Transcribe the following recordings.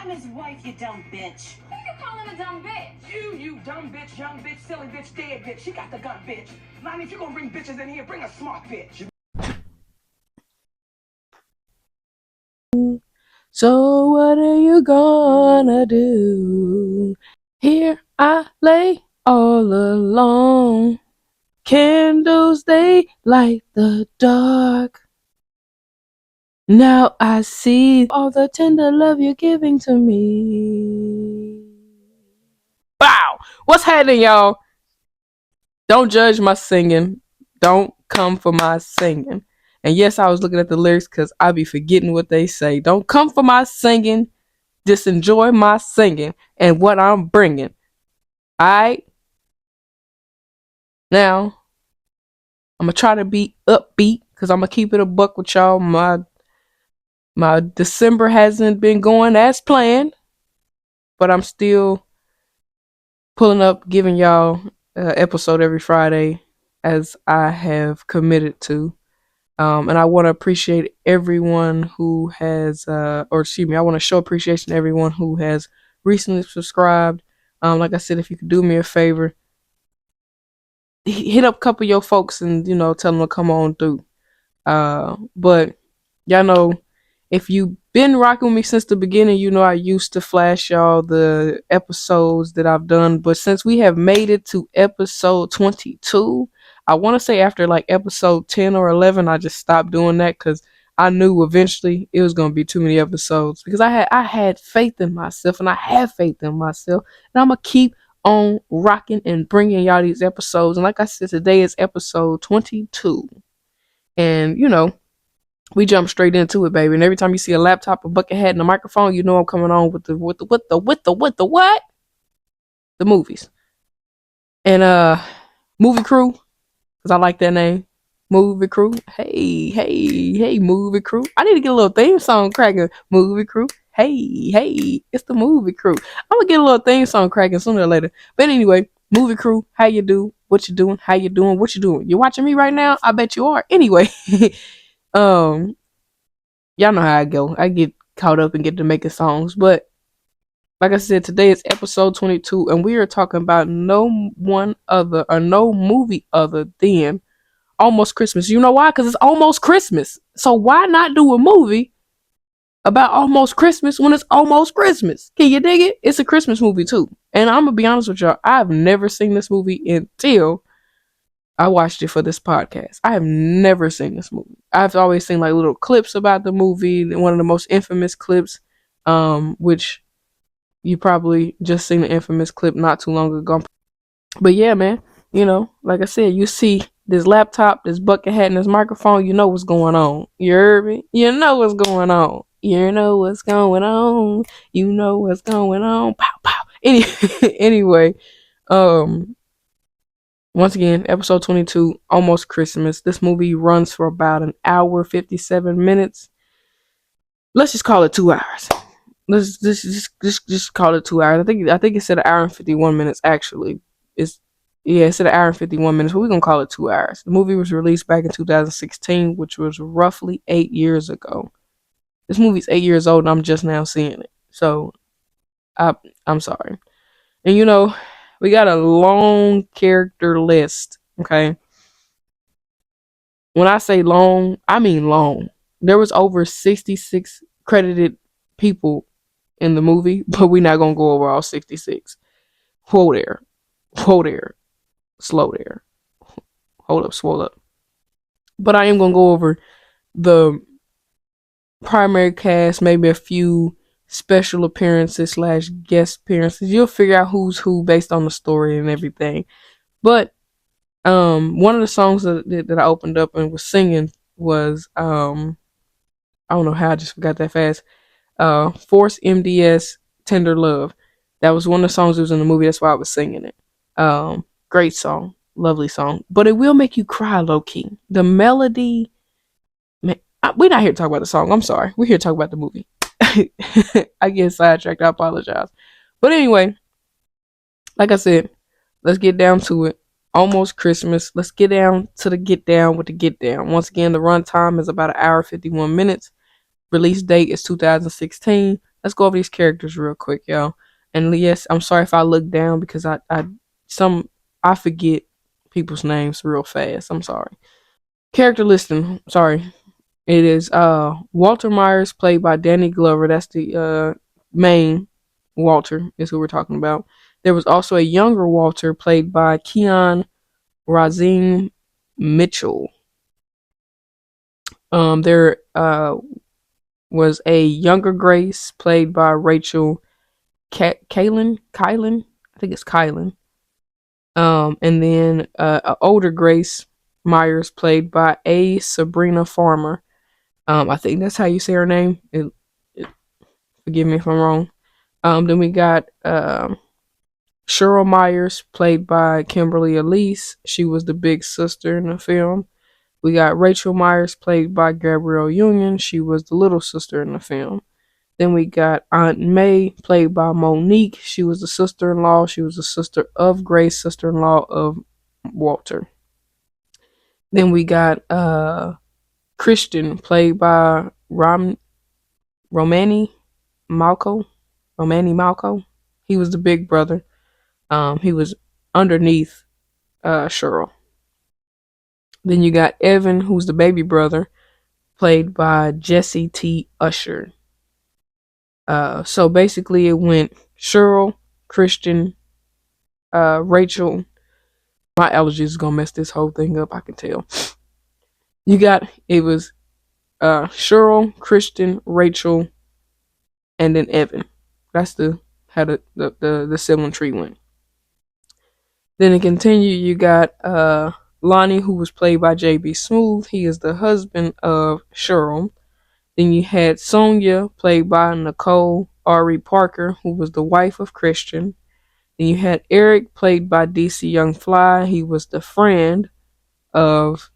I'm his wife, you dumb bitch. Who you calling a dumb bitch? You dumb bitch, young bitch, silly bitch, dead bitch. She got the gun, bitch. Lonnie, if you're gonna bring bitches in here, bring a smart bitch. So what are you gonna do? Here I lay all alone. Candles, they light the dark. Now I see all the tender love you're giving to me. Wow! What's happening, y'all? Don't judge my singing. Don't come for my singing. And yes, I was looking at the lyrics because I be forgetting what they say. Don't come for my singing. Just enjoy my singing and what I'm bringing. Alright? Now, I'm going to try to be upbeat because I'm going to keep it a buck with y'all. My December hasn't been going as planned, but I'm still pulling up, giving y'all an episode every Friday as I have committed to. And I want to appreciate everyone who has, I want to show appreciation to everyone who has recently subscribed. Like I said, if you could do me a favor, hit up a couple of your folks and, tell them to come on through. But y'all know, if you've been rocking with me since the beginning, I used to flash y'all the episodes that I've done. But since we have made it to episode 22, I want to say after like episode 10 or 11, I just stopped doing that because I knew eventually it was going to be too many episodes. Because I had faith in myself, and I have faith in myself. And I'm going to keep on rocking and bringing y'all these episodes. And like I said, today is episode 22. And, we jump straight into it, baby. And every time you see a laptop, a bucket hat, and a microphone, I'm coming on with the what? The movies. And movie crew, because I like that name. Movie crew. Hey, movie crew. I need to get a little theme song cracking. Movie crew. Hey, it's the movie crew. I'm gonna get a little theme song cracking sooner or later. But anyway, movie crew, how you do? What you doing? How you doing? What you doing? You watching me right now? I bet you are. Anyway. Y'all know how I go. I get caught up and get to making songs. But like I said, today is episode 22, and we are talking about no movie other than Almost Christmas. You know why? Because it's almost Christmas. So why not do a movie about almost Christmas when it's almost Christmas? Can you dig it? It's a Christmas movie too. And I'm gonna be honest with y'all, I've never seen this movie until I watched it for this podcast. I have never seen this movie. I've always seen like little clips about the movie. One of the most infamous clips, which you probably just seen the infamous clip not too long ago. But yeah, man, like I said, you see this laptop, this bucket hat, and this microphone, you know what's going on. You heard me? You know what's going on. You know what's going on. You know what's going on. Pow, pow. Anyway, once again, episode 22, Almost Christmas. This movie runs for about an hour, 57 minutes. Let's just call it 2 hours. Let's just call it 2 hours. I think it said an hour and 51 minutes, actually. It said an hour and 51 minutes, but we're going to call it 2 hours. The movie was released back in 2016, which was roughly 8 years ago. This movie's 8 years old, and I'm just now seeing it. So, I'm sorry. And we got a long character list, okay? When I say long, I mean long. There was over 66 credited people in the movie, but we're not going to go over all 66. Whoa there. Slow there. Hold up, swole up. But I am going to go over the primary cast, maybe a few special appearances / guest appearances. You'll figure out who's who based on the story and everything. But one of the songs that I opened up and was singing was I don't know how I just forgot that fast. Force MDS Tender Love. That was one of the songs that was in the movie. That's why I was singing it. Great song, lovely song, but it will make you cry low key. The melody. Man, we're not here to talk about the song. I'm sorry. We're here to talk about the movie. I get sidetracked. I apologize. But anyway, like I said, let's get down to it. Almost Christmas. Let's get down to the get down with the get down. Once again, the runtime is about an hour 51 minutes. Release date is 2016. let's go over these characters real quick, y'all. And yes, I'm sorry if I look down because I forget people's names real fast. I'm sorry. Character listing. Sorry. It is Walter Myers, played by Danny Glover. That's the main Walter, is who we're talking about. There was also a younger Walter, played by Keon Razim Mitchell. There was a younger Grace, played by Rachel Kylan. I think it's Kylan. And then an older Grace Myers, played by A. Sabrina Farmer. I think that's how you say her name. Forgive me if I'm wrong. Then we got Cheryl Myers, played by Kimberly Elise. She was the big sister in the film. We got Rachel Myers, played by Gabrielle Union. She was the little sister in the film. Then we got Aunt May, played by Monique. She was the sister-in-law. She was the sister of Grace, sister-in-law of Walter. Then we got Christian, played by Romani Malco. He was the big brother. He was underneath Cheryl. Then you got Evan, who's the baby brother, played by Jesse T. Usher. So basically, it went Cheryl, Christian, Rachel. My allergies is gonna mess this whole thing up. I can tell. It was Cheryl, Christian, Rachel, and then Evan. That's how the sibling tree went. Then it continued. You got Lonnie, who was played by J.B. Smoove. He is the husband of Cheryl. Then you had Sonia, played by Nicole Ari Parker, who was the wife of Christian. Then you had Eric, played by DC Young Fly. He was the friend of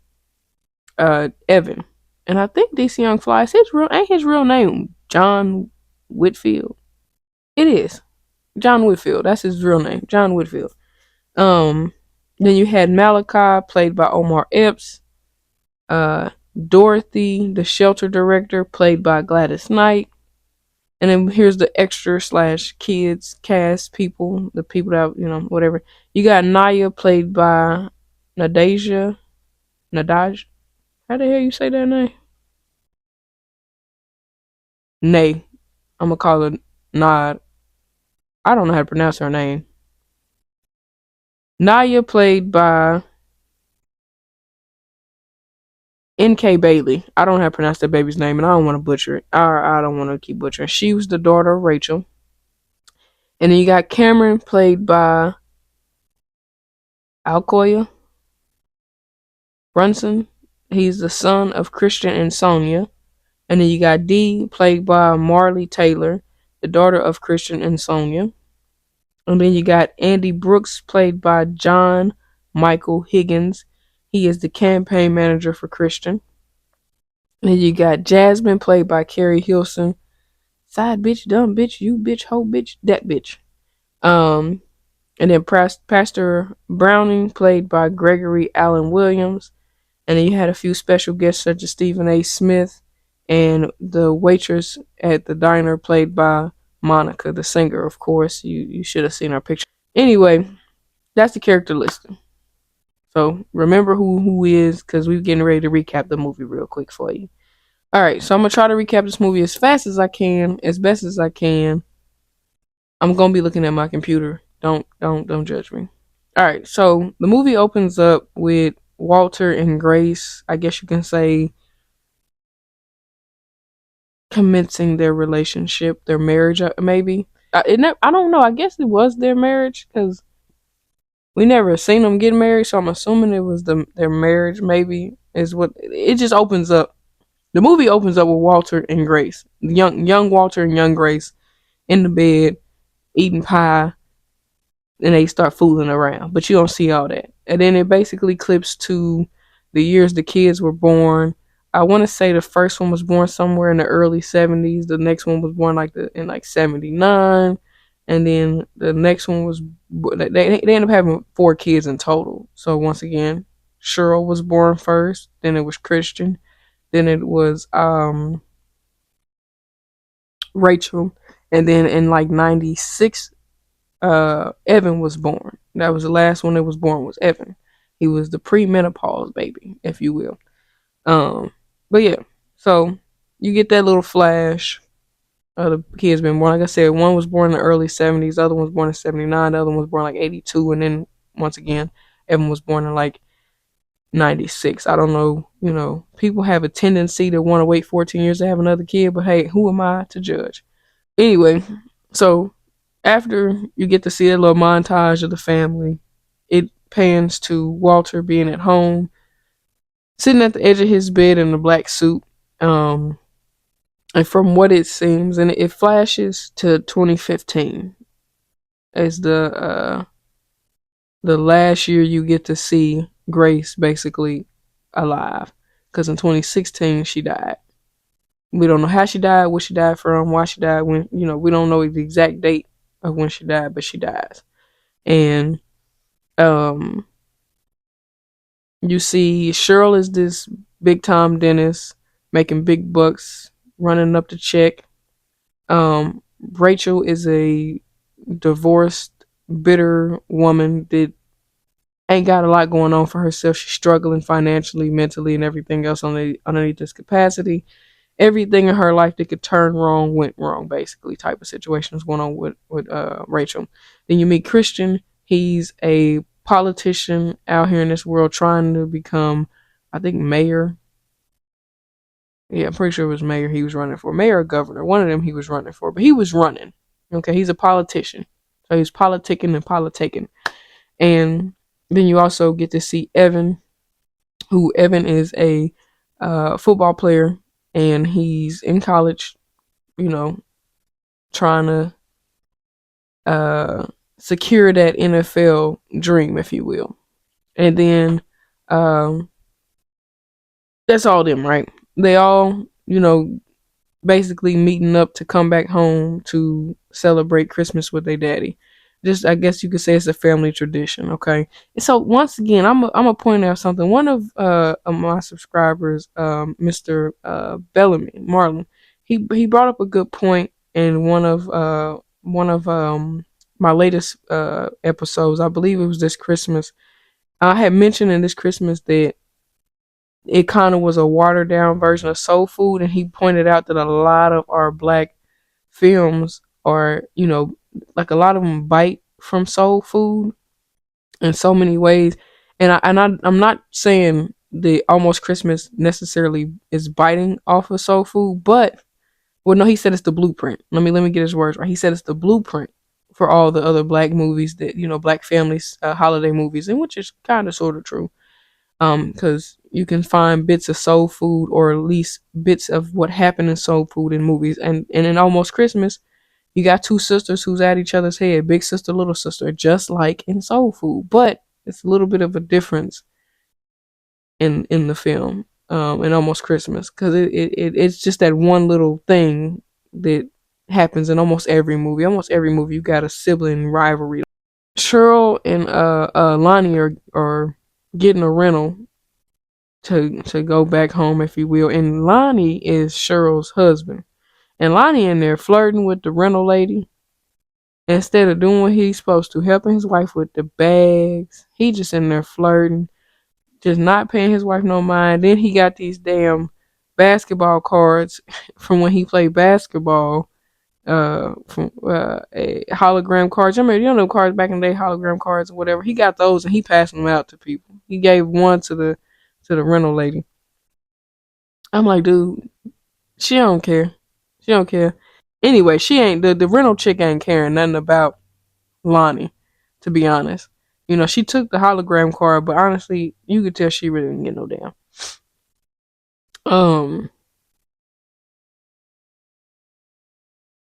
Evan. And I think DC Young Fly is his real name John Whitfield. It is John Whitfield. That's his real name, John Whitfield. Then you had Malachi, played by Omar Epps. Dorothy, the shelter director, played by Gladys Knight. And then here's the extra slash kids cast people, the people that, whatever. You got Naya, played by Nadaj. How the hell you say that name? Nay. I'm gonna call her Nad. I don't know how to pronounce her name. Naya, played by N.K. Bailey. I don't know how to pronounce that baby's name, and I don't want to butcher it. I don't want to keep butchering. She was the daughter of Rachel. And then you got Cameron, played by Alcoya Brunson. He's the son of Christian and Sonia. And then you got Dee, played by Marley Taylor, the daughter of Christian and Sonia. And then you got Andy Brooks, played by John Michael Higgins. He is the campaign manager for Christian. And then you got Jasmine, played by Carrie Hilson. Side bitch, dumb bitch, you bitch, hoe bitch, that bitch. And then Pastor Browning, played by Gregory Allen Williams. And then you had a few special guests such as Stephen A. Smith and the waitress at the diner, played by Monica, the singer, of course. You should have seen our picture. Anyway, that's the character listing. So remember who is, because we're getting ready to recap the movie real quick for you. Alright, so I'm going to try to recap this movie as fast as I can, as best as I can. I'm going to be looking at my computer. Don't judge me. Alright, so the movie opens up with Walter and Grace, I guess you can say, commencing their relationship, their marriage, maybe. I don't know. I guess it was their marriage because we never seen them get married, so I'm assuming it was their marriage. Maybe is what it just opens up. The movie opens up with Walter and Grace, young Walter and young Grace, in the bed eating pie, and they start fooling around. But you don't see all that, and then it basically clips to the years the kids were born. I want to say the first one was born somewhere in the early 70s. The next one was born in 79. And then the next one was, they ended up having 4 kids in total. So once again, Cheryl was born first. Then it was Christian. Then it was Rachel. And then in like 96, Evan was born. That was the last one that was born, was Evan. He was the pre-menopause baby, if you will. Um, but yeah, so you get that little flash of the kids being born. Like I said, one was born in the early 70s, the other one was born in 79, the other one was born like 82, and then once again, Evan was born in like 96. I don't know, people have a tendency to want to wait 14 years to have another kid, but hey, who am I to judge? Anyway, so after you get to see a little montage of the family, it pans to Walter being at home, sitting at the edge of his bed in a black suit. Um, and from what it seems, and it flashes to 2015 as the last year you get to see Grace basically alive, because in 2016 she died. We don't know how she died, what she died from, why she died. When we don't know the exact date of when she died, but she dies. And um, you see Cheryl is this big time dentist making big bucks, running up the check. Rachel is a divorced, bitter woman that ain't got a lot going on for herself. She's struggling financially, mentally, and everything else underneath this capacity. Everything in her life that could turn wrong went wrong, basically, type of situation is going on with Rachel. Then you meet Christian. He's a politician out here in this world trying to become, I think, mayor. Yeah, I'm pretty sure it was mayor he was running for. Mayor or governor. One of them he was running for. But he was running. Okay, he's a politician. So he's politicking and politicking. And then you also get to see Evan, who Evan is a football player, and he's in college, you know, trying to secure that NFL dream, if you will. And then that's all them, right? They all, basically meeting up to come back home to celebrate Christmas with their daddy. Just, I guess you could say it's a family tradition, okay? And so once again, I'm gonna point out something. One of my subscribers, Mr. Bellamy Marlon, he brought up a good point in one of my latest episodes. I believe it was this Christmas. I had mentioned in this Christmas that it kind of was a watered down version of soul food, and he pointed out that a lot of our black films are, like a lot of them bite from soul food in so many ways. I'm not saying the Almost Christmas necessarily is biting off of soul food, but well, no, he said it's the blueprint. Let me get his words right. He said it's the blueprint for all the other black movies that, black families, holiday movies, and which is kind of sort of true. Because you can find bits of soul food, or at least bits of what happened in soul food in movies. And in Almost Christmas, you got two sisters who's at each other's head, big sister, little sister, just like in soul food. But it's a little bit of a difference in the film, in Almost Christmas, because it's just that one little thing that happens in almost every movie. Almost every movie, you got a sibling rivalry. Cheryl and Lonnie are getting a rental to go back home, if you will. And Lonnie is Cheryl's husband. And Lonnie in there flirting with the rental lady. Instead of doing what he's supposed to, helping his wife with the bags, he just in there flirting, just not paying his wife no mind. Then he got these damn basketball cards from when he played basketball, from a hologram cards. I mean, cards back in the day, hologram cards or whatever. He got those and he passed them out to people. He gave one to the rental lady. I'm like, dude, she don't care. She don't care. Anyway, she ain't the rental chick ain't caring nothing about Lonnie, to be honest. She took the hologram card, but honestly, you could tell she really didn't get no damn. Um,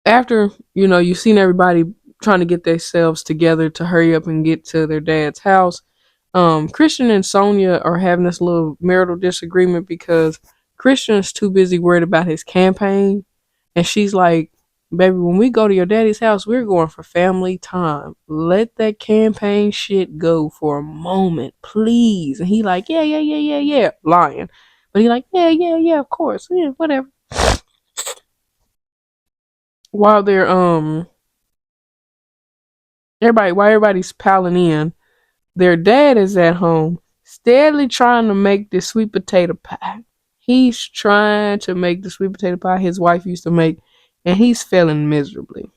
After you've seen everybody trying to get themselves together to hurry up and get to their dad's house. Christian and Sonia are having this little marital disagreement because Christian's too busy worried about his campaign, and she's like, "Baby, when we go to your daddy's house, we're going for family time. Let that campaign shit go for a moment, please." And he like, "Yeah, yeah, yeah, yeah, yeah," lying, but he like, "Yeah, yeah, yeah, of course, yeah, whatever." while they're while everybody's piling in, their dad is at home, steadily trying to make this sweet potato pie. He's trying to make the sweet potato pie his wife used to make, and he's failing miserably.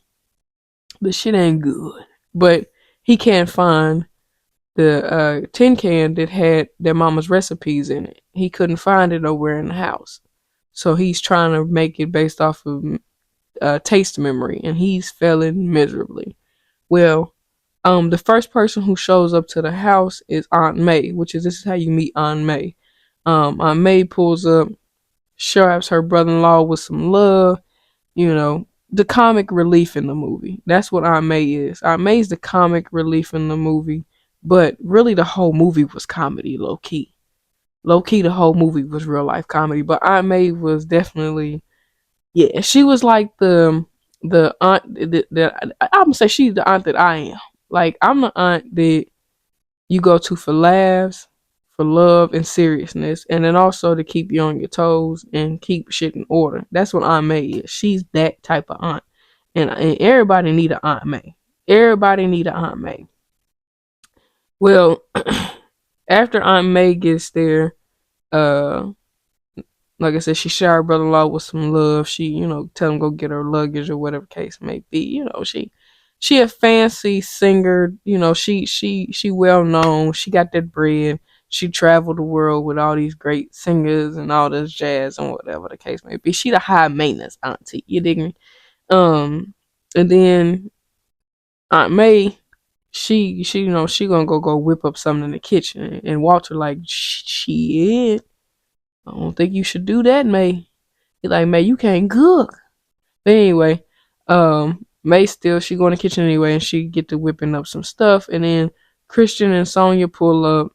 The shit ain't good. But he can't find the tin can that had their mama's recipes in it. He couldn't find it nowhere in the house. So he's trying to make it based off of taste memory, and he's failing miserably. Well, the first person who shows up to the house is Aunt May, which is this is how you meet Aunt May. Aunt May pulls up, shows her brother-in-law with some love, you know, the comic relief in the movie. That's what Aunt May is. Aunt May's the comic relief in the movie, but really the whole movie was comedy, low key. Low key, the whole movie was real life comedy, but Aunt May was definitely, yeah, she was like the aunt that I'm gonna say she's the aunt that I am. Like I'm the aunt that you go to for laughs, for love and seriousness, and then also to keep you on your toes and keep shit in order. That's what Aunt May is. She's that type of aunt, and everybody need an Aunt May. Everybody need an Aunt May. Well, after Aunt May gets there, uh, like I said, she showered her brother-in-law with some love. She, tell him go get her luggage or whatever case may be. She a fancy singer. She well known. She got that bread. She traveled the world with all these great singers and all this jazz and whatever the case may be. She the high maintenance auntie. You dig me? And then Aunt May, she gonna go whip up something in the kitchen, and Walter like shit. I don't think you should do that, May. He like, May, you can't cook. But anyway, May still she go in the kitchen anyway, and she get to whipping up some stuff, and then Christian and Sonia pull up.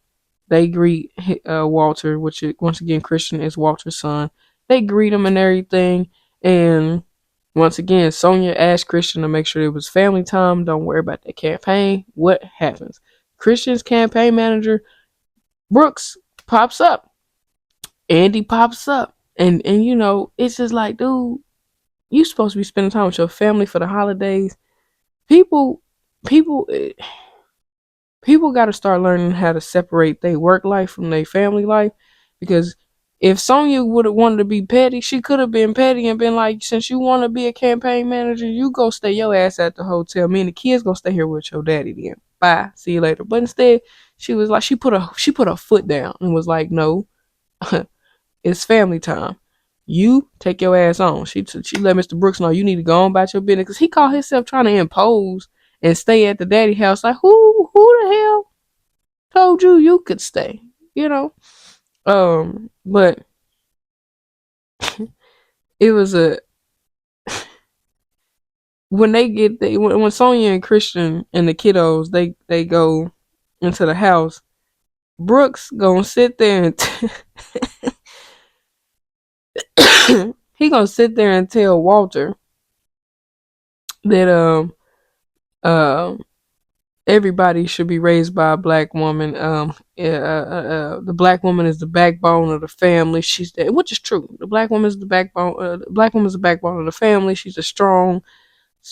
They greet Walter, which is, once again Christian is Walter's son. They greet him and everything, and once again Sonia asked Christian to make sure it was family time. Don't worry about that campaign. What happens? Christian's campaign manager Brooks pops up. Andy pops up, and it's just like, dude, you supposed to be spending time with your family for the holidays. People, people, people got to start learning how to separate their work life from their family life. Because if Sonya would have wanted to be petty, she could have been petty and been like, since you want to be a campaign manager, you go stay your ass at the hotel. Me and the kids gonna stay here with your daddy then. Bye. See you later. But instead, she was like, she put her foot down and was like, no, it's family time. You take your ass on. She let Mr. Brooks know you need to go on about your business, because he called himself trying to impose and stay at the daddy house. Like who the hell told you could stay? But it was a when they get when Sonya and Christian and the kiddos they go into the house. Brooks gonna sit there and he gonna sit there and tell Walter that everybody should be raised by a black woman. The black woman is the backbone of the family. She's there, which is true. The black woman is the backbone. The black woman is the backbone of the family. She's a strong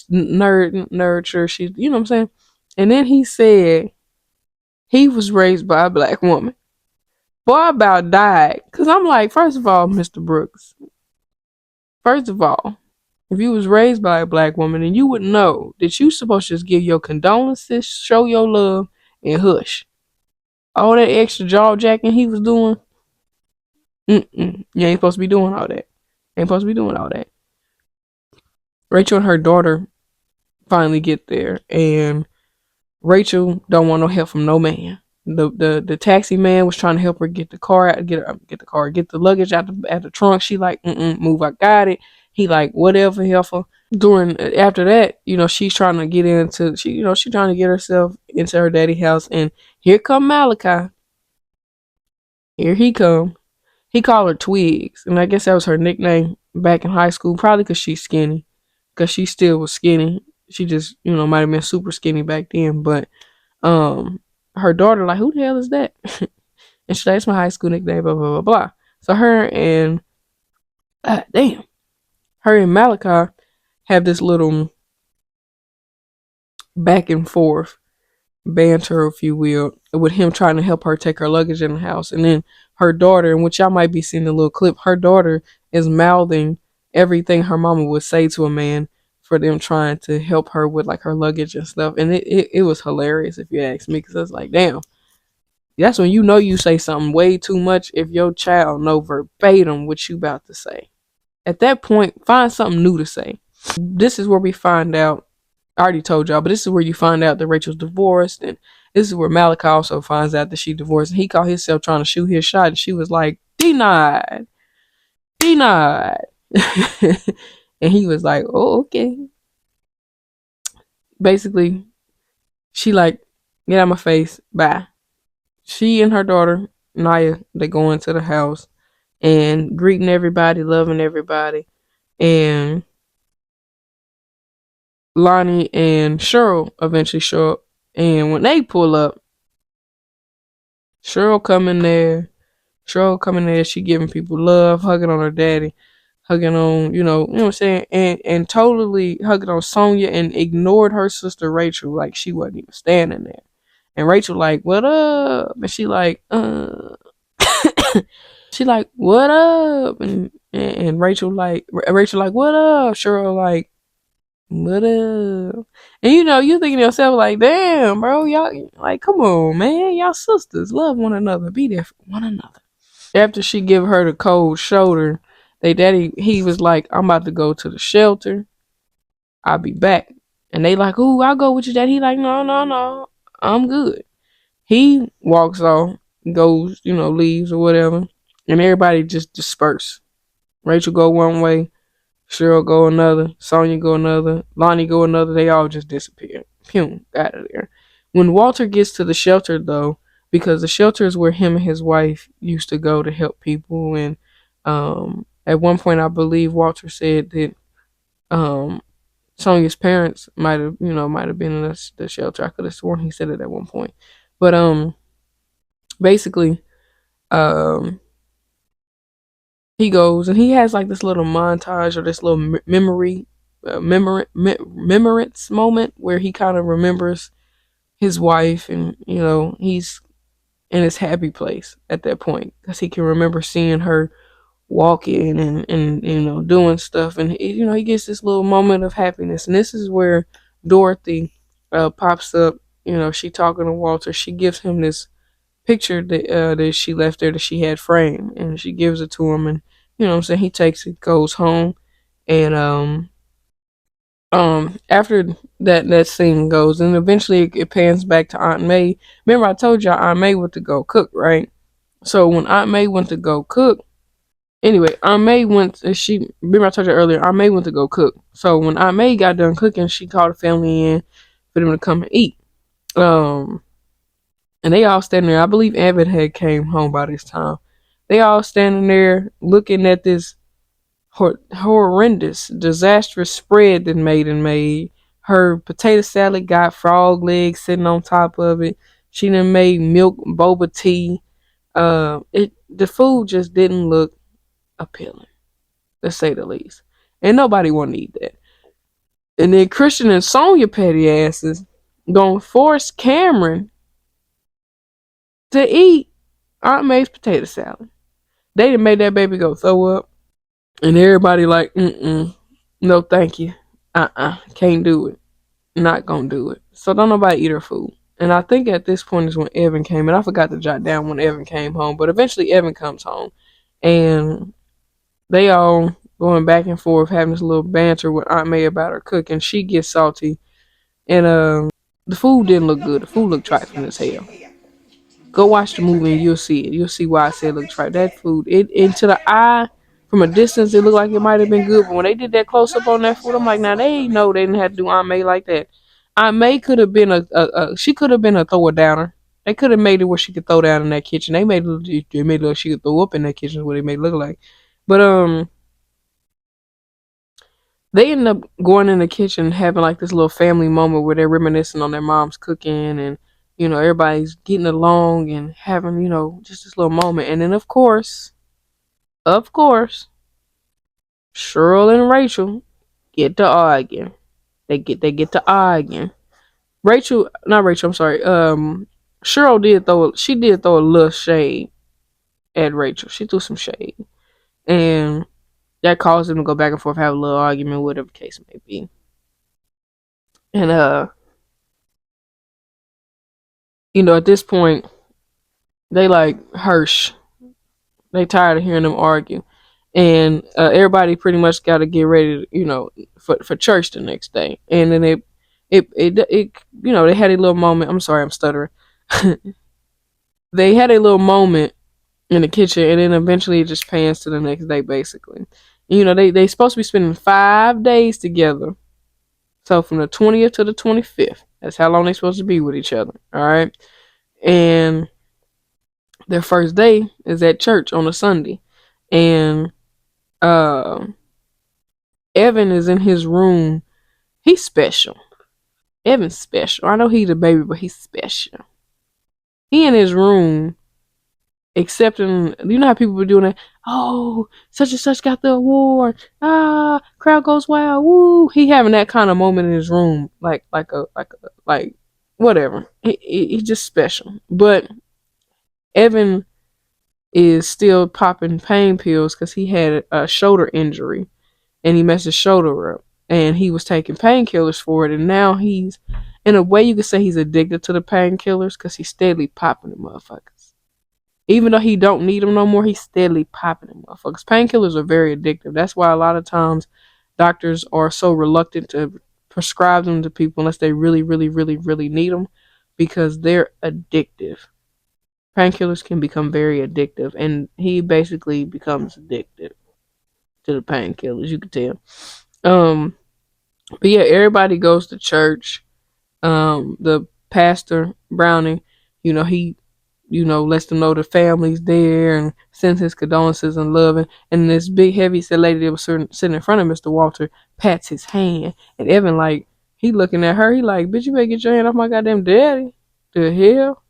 nurture. She's, you know what I'm saying. And then he said he was raised by a black woman. Boy, I about died, cause I'm like, first of all, Mr. Brooks. First of all, if you was raised by a black woman, then you would know that you supposed to just give your condolences, show your love, and hush. All that extra jaw jacking he was doing, you ain't supposed to be doing all that. Ain't supposed to be doing all that. Rachel and her daughter finally get there, and Rachel don't want no help from no man. The taxi man was trying to help her get the car out, get the luggage out the trunk. She like, move, I got it. He like, whatever, help her. After that, she's trying to get into she's trying to get herself into her daddy house, and here come Malachi. Here he come. He called her Twigs, and I guess that was her nickname back in high school, probably because she's skinny, because she still was skinny. She just might have been super skinny back then, but her daughter like, who the hell is that? And she's like, it's my high school nickname, blah blah blah blah. So her and Malachi, have this little back and forth banter, if you will, with him trying to help her take her luggage in the house. And then her daughter, and which y'all might be seeing a little clip, her daughter is mouthing everything her mama would say to a man for them trying to help her with like her luggage and stuff. And it was hilarious if you ask me, because it's like, damn, that's when you know you say something way too much if your child know verbatim what you about to say. At that point, find something new to say. This is where we find out. I already told y'all, but this is where you find out that Rachel's divorced, and this is where Malachi also finds out that she divorced. And he caught himself trying to shoot his shot, and she was like, "Denied, denied," and he was like, "Oh, okay." Basically, she like, "Get out of my face, bye." She and her daughter Naya, they go into the house and greeting everybody, loving everybody, and Lonnie and Cheryl eventually show up. And when they pull up, Cheryl come in there. Cheryl come in there. She giving people love, hugging on her daddy, hugging on, you know what I'm saying, and totally hugging on Sonya, and ignored her sister Rachel like she wasn't even standing there. And Rachel like, "What up?" And she like, she like, "What up?" And Rachel like, "What up?" Cheryl like, "What up?" And you thinking to yourself like, damn, bro, y'all like, come on, man, y'all sisters, love one another, be there for one another. After she give her the cold shoulder, they daddy, he was like, "I'm about to go to the shelter. I'll be back." And they like, "Ooh, I'll go with you, dad." He like, "No, no, no, I'm good." He walks off, goes, leaves or whatever, and everybody just disperse. Rachel go one way, Cheryl go another, Sonya go another, Lonnie go another. They all just disappear. Pew, out of there. When Walter gets to the shelter, though, because the shelter is where him and his wife used to go to help people, and at one point I believe Walter said that um, Sonya's parents might have been in the shelter. I could have sworn he said it at one point, but basically, um, he goes and he has like this little montage or this little memorance moment where he kind of remembers his wife, and he's in his happy place at that point because he can remember seeing her walking and doing stuff, and he gets this little moment of happiness. And this is where Dorothy pops up. She talking to Walter. She gives him this picture that she left there that she had framed, and she gives it to him, and what I'm saying, he takes it, goes home, and after that scene goes, and eventually it pans back to Aunt May. Remember I told y'all Aunt May went to go cook, right? So when Aunt May went to go cook, anyway, Aunt May went. She remember I told you earlier. Aunt May went to go cook. So when Aunt May got done cooking, she called the family in for them to come and eat. Um, and they all standing there. I believe Evan had came home by this time. They all standing there looking at this horrendous, disastrous spread that Maiden made. Her potato salad got frog legs sitting on top of it. She done made milk boba tea. The food just didn't look appealing, to say the least. And nobody want to eat that. And then Christian and Sonya petty asses gonna force Cameron to eat Aunt May's potato salad. They done made that baby go throw up. And everybody like, no thank you. Can't do it. Not gonna do it. So don't nobody eat her food. And I think at this point is when Evan came, and I forgot to jot down when Evan came home, but eventually Evan comes home, and they all going back and forth having this little banter with Aunt May about her cooking. She gets salty, and the food didn't look good. The food looked trifling as hell. Go watch the movie and you'll see it. You'll see why I said it looked trifling. That food, it into the eye from a distance, it looked like it might have been good, but when they did that close up on that food, I'm like, now they know they didn't have to do Aunt May like that. Aunt May could have been she could have been a thrower downer. They could have made it where she could throw down in that kitchen. They made it look she could throw up in that kitchen is what they made it look like. But they ended up going in the kitchen having like this little family moment where they're reminiscing on their mom's cooking, and everybody's getting along and having just this little moment. And then of course Cheryl and Rachel get to arguing. They get to arguing. Not Rachel, I'm sorry. Cheryl did throw a little shade at Rachel. She threw some shade. And that caused them to go back and forth, have a little argument, whatever the case may be. And at this point, they like Hirsch. They tired of hearing them argue. And everybody pretty much got to get ready, for church the next day. And then they had a little moment. I'm sorry, I'm stuttering. They had a little moment in the kitchen, and then eventually it just pans to the next day, basically. They supposed to be spending 5 days together. So from the 20th to the 25th, that's how long they're supposed to be with each other. All right, and their first day is at church on a Sunday, and uh, Evan is in his room. He's special. Evan's special. I know he's a baby, but he's special. He in his room accepting. You know how people were doing that? Oh, such and such got the award. Ah, crowd goes wild. Woo! He having that kind of moment in his room, like whatever. He's just special. But Evan is still popping pain pills because he had a shoulder injury and he messed his shoulder up, and he was taking painkillers for it, and now he's, in a way, you could say he's addicted to the painkillers because he's steadily popping the motherfuckers. Even though he don't need them no more, he's steadily popping them motherfuckers. Painkillers are very addictive. That's why a lot of times doctors are so reluctant to prescribe them to people unless they really, really, really, really need them, because they're addictive. Painkillers can become very addictive, and he basically becomes addicted to the painkillers. You can tell. But yeah, everybody goes to church. The pastor Browning, he, lets them know the family's there and sends his condolences and love. And this big heavy set lady that was sitting in front of Mr. Walter pats his hand, and Evan he looking at her. He like, bitch, you better get your hand off my goddamn daddy. The hell,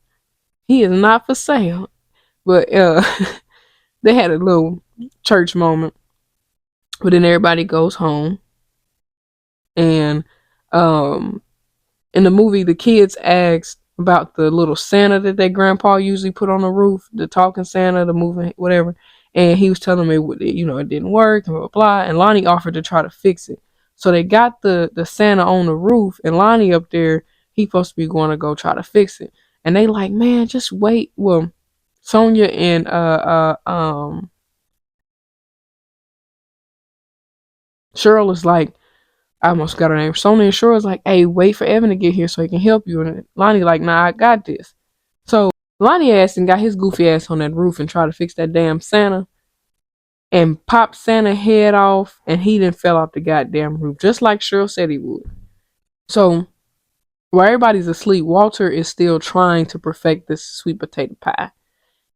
he is not for sale. But they had a little church moment. But then everybody goes home, and in the movie, the kids asked about the little Santa that their grandpa usually put on the roof, the talking Santa, the moving, whatever. And he was telling me, it didn't work, and blah, blah, blah. And Lonnie offered to try to fix it. So they got the Santa on the roof, and Lonnie up there, he's supposed to be going to go try to fix it. And they like, man, just wait. Well, Sonia and Cheryl is like, I almost got her name. Sonia and Cheryl is like, hey, wait for Evan to get here so he can help you. And Lonnie like, nah, I got this. So Lonnie ass and got his goofy ass on that roof and tried to fix that damn Santa and popped Santa head off, and he didn't fell off the goddamn roof, just like Cheryl said he would. So while everybody's asleep, Walter is still trying to perfect this sweet potato pie,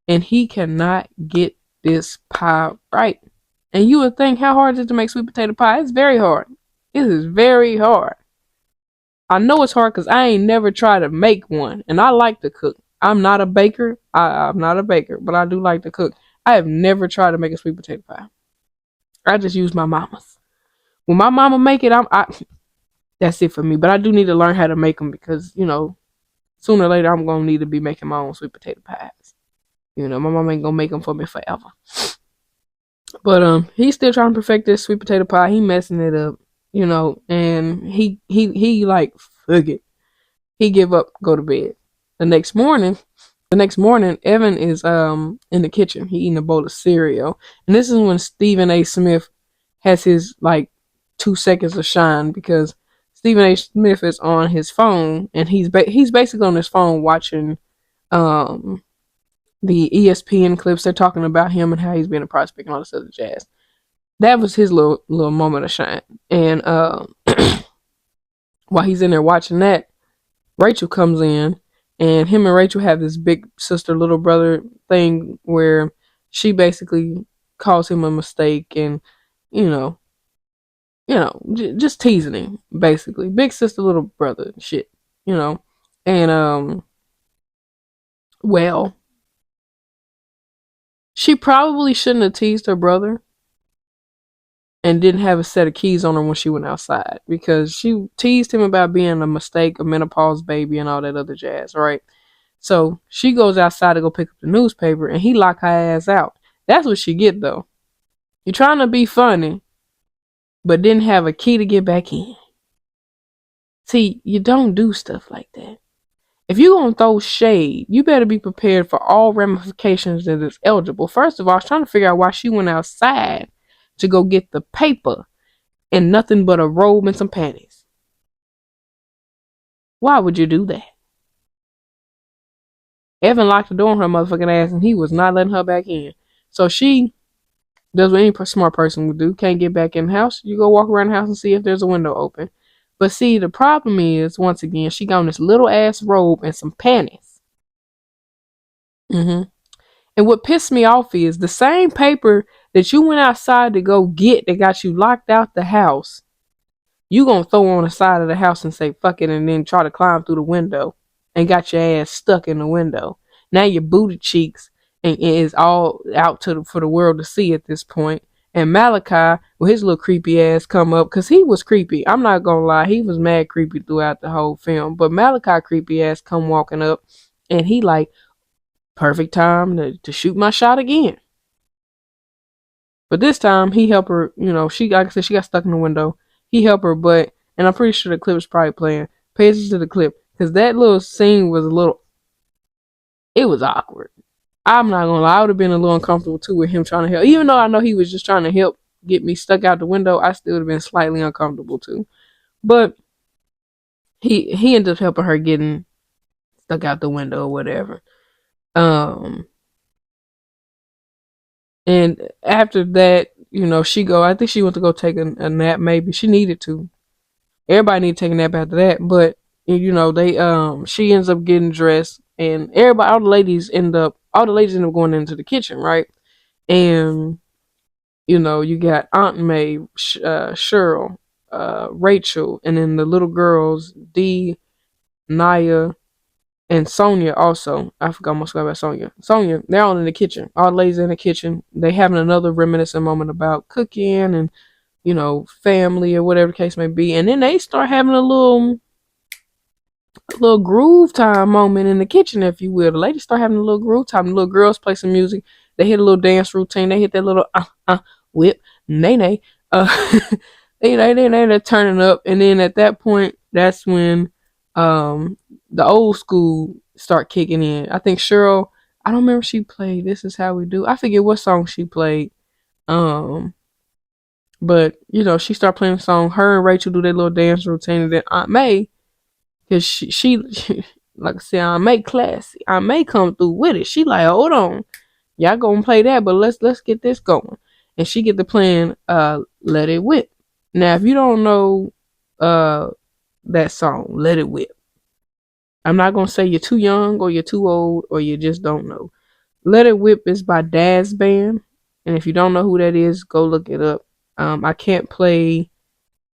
and he cannot get this pie right. And you would think, how hard is it to make sweet potato pie? It's very hard. It is very hard. I know it's hard because I ain't never tried to make one, and I like to cook. I'm not a baker. I'm not a baker, but I do like to cook. I have never tried to make a sweet potato pie. I just use my mama's. When my mama make it, that's it for me. But I do need to learn how to make them because, sooner or later I'm gonna need to be making my own sweet potato pies. My mama ain't gonna make them for me forever. But he's still trying to perfect this sweet potato pie. He messing it up, and he like, fuck it. He give up, go to bed. The next morning, Evan is in the kitchen. He eating a bowl of cereal, and this is when Stephen A. Smith has his like 2 seconds of shine, because Stephen A. Smith is on his phone, and he's basically on his phone watching the ESPN clips. They're talking about him and how he's been a prospect and all this other jazz. That was his little moment of shine. And while he's in there watching that, Rachel comes in, and him and Rachel have this big sister little brother thing where she basically calls him a mistake, and you know just teasing him, basically. Big sister little brother shit, and well, she probably shouldn't have teased her brother, and didn't have a set of keys on her when she went outside because she teased him about being a mistake, a menopause baby, and all that other jazz, right? So she goes outside to go pick up the newspaper, and he locked her ass out. That's what she get though. You're trying to be funny, but didn't have a key to get back in. See, you don't do stuff like that. If you're going to throw shade, you better be prepared for all ramifications that is eligible. First of all, I was trying to figure out why she went outside to go get the paper and nothing but a robe and some panties. Why would you do that? Evan locked the door on her motherfucking ass and he was not letting her back in. So she does what any smart person would do. Can't get back in the house. You go walk around the house and see if there's a window open. But see, the problem is, once again, she got on this little ass robe and some panties. And what pissed me off is the same paper that you went outside to go get that got you locked out the house, you gonna throw on the side of the house and say fuck it and then try to climb through the window and got your ass stuck in the window. Now your booty cheeks and is all out for the world to see at this point. And Malachi, with his little creepy ass come up, because he was creepy. I'm not gonna lie, he was mad creepy throughout the whole film. But Malachi creepy ass come walking up and he like, perfect time to shoot my shot again. But this time he helped her, she like I said, she got stuck in the window. He helped her, but and I'm pretty sure the clip was probably playing. Pay attention to the clip. Because that little scene was it was awkward. I'm not gonna lie, I would have been a little uncomfortable too with him trying to help. Even though I know he was just trying to help get me stuck out the window, I still would have been slightly uncomfortable too. But he ended up helping her getting stuck out the window or whatever. And after that, I think she went to go take a nap, maybe. She needed to. Everybody needed to take a nap after that. But, she ends up getting dressed and all the ladies end up going into the kitchen, right? And, you got Aunt May, Cheryl, Rachel, and then the little girls, Dee, Naya, and Sonia also. I almost forgot about Sonia. Sonia, they're all in the kitchen. All the ladies in the kitchen. They having another reminiscent moment about cooking and, family or whatever the case may be. And then they start having a little groove time moment in the kitchen, if you will. The ladies start having a little groove time. The little girls play some music. They hit a little dance routine. They hit that little whip, nay nay. They're turning up. And then at that point, that's when the old school start kicking in. I think Cheryl, I don't remember, she played This Is How We Do. I forget what song she played. But she started playing a song. Her and Rachel do their little dance routine, and then Aunt May, because she like I said, Aunt May classy. Aunt May come through with it. She like, hold on, y'all gonna play that, but let's get this going. And she get to playing Let It Whip. Now, if you don't know that song, Let It Whip, I'm not going to say you're too young or you're too old or you just don't know. Let It Whip is by Daz Band. And if you don't know who that is, go look it up. I can't play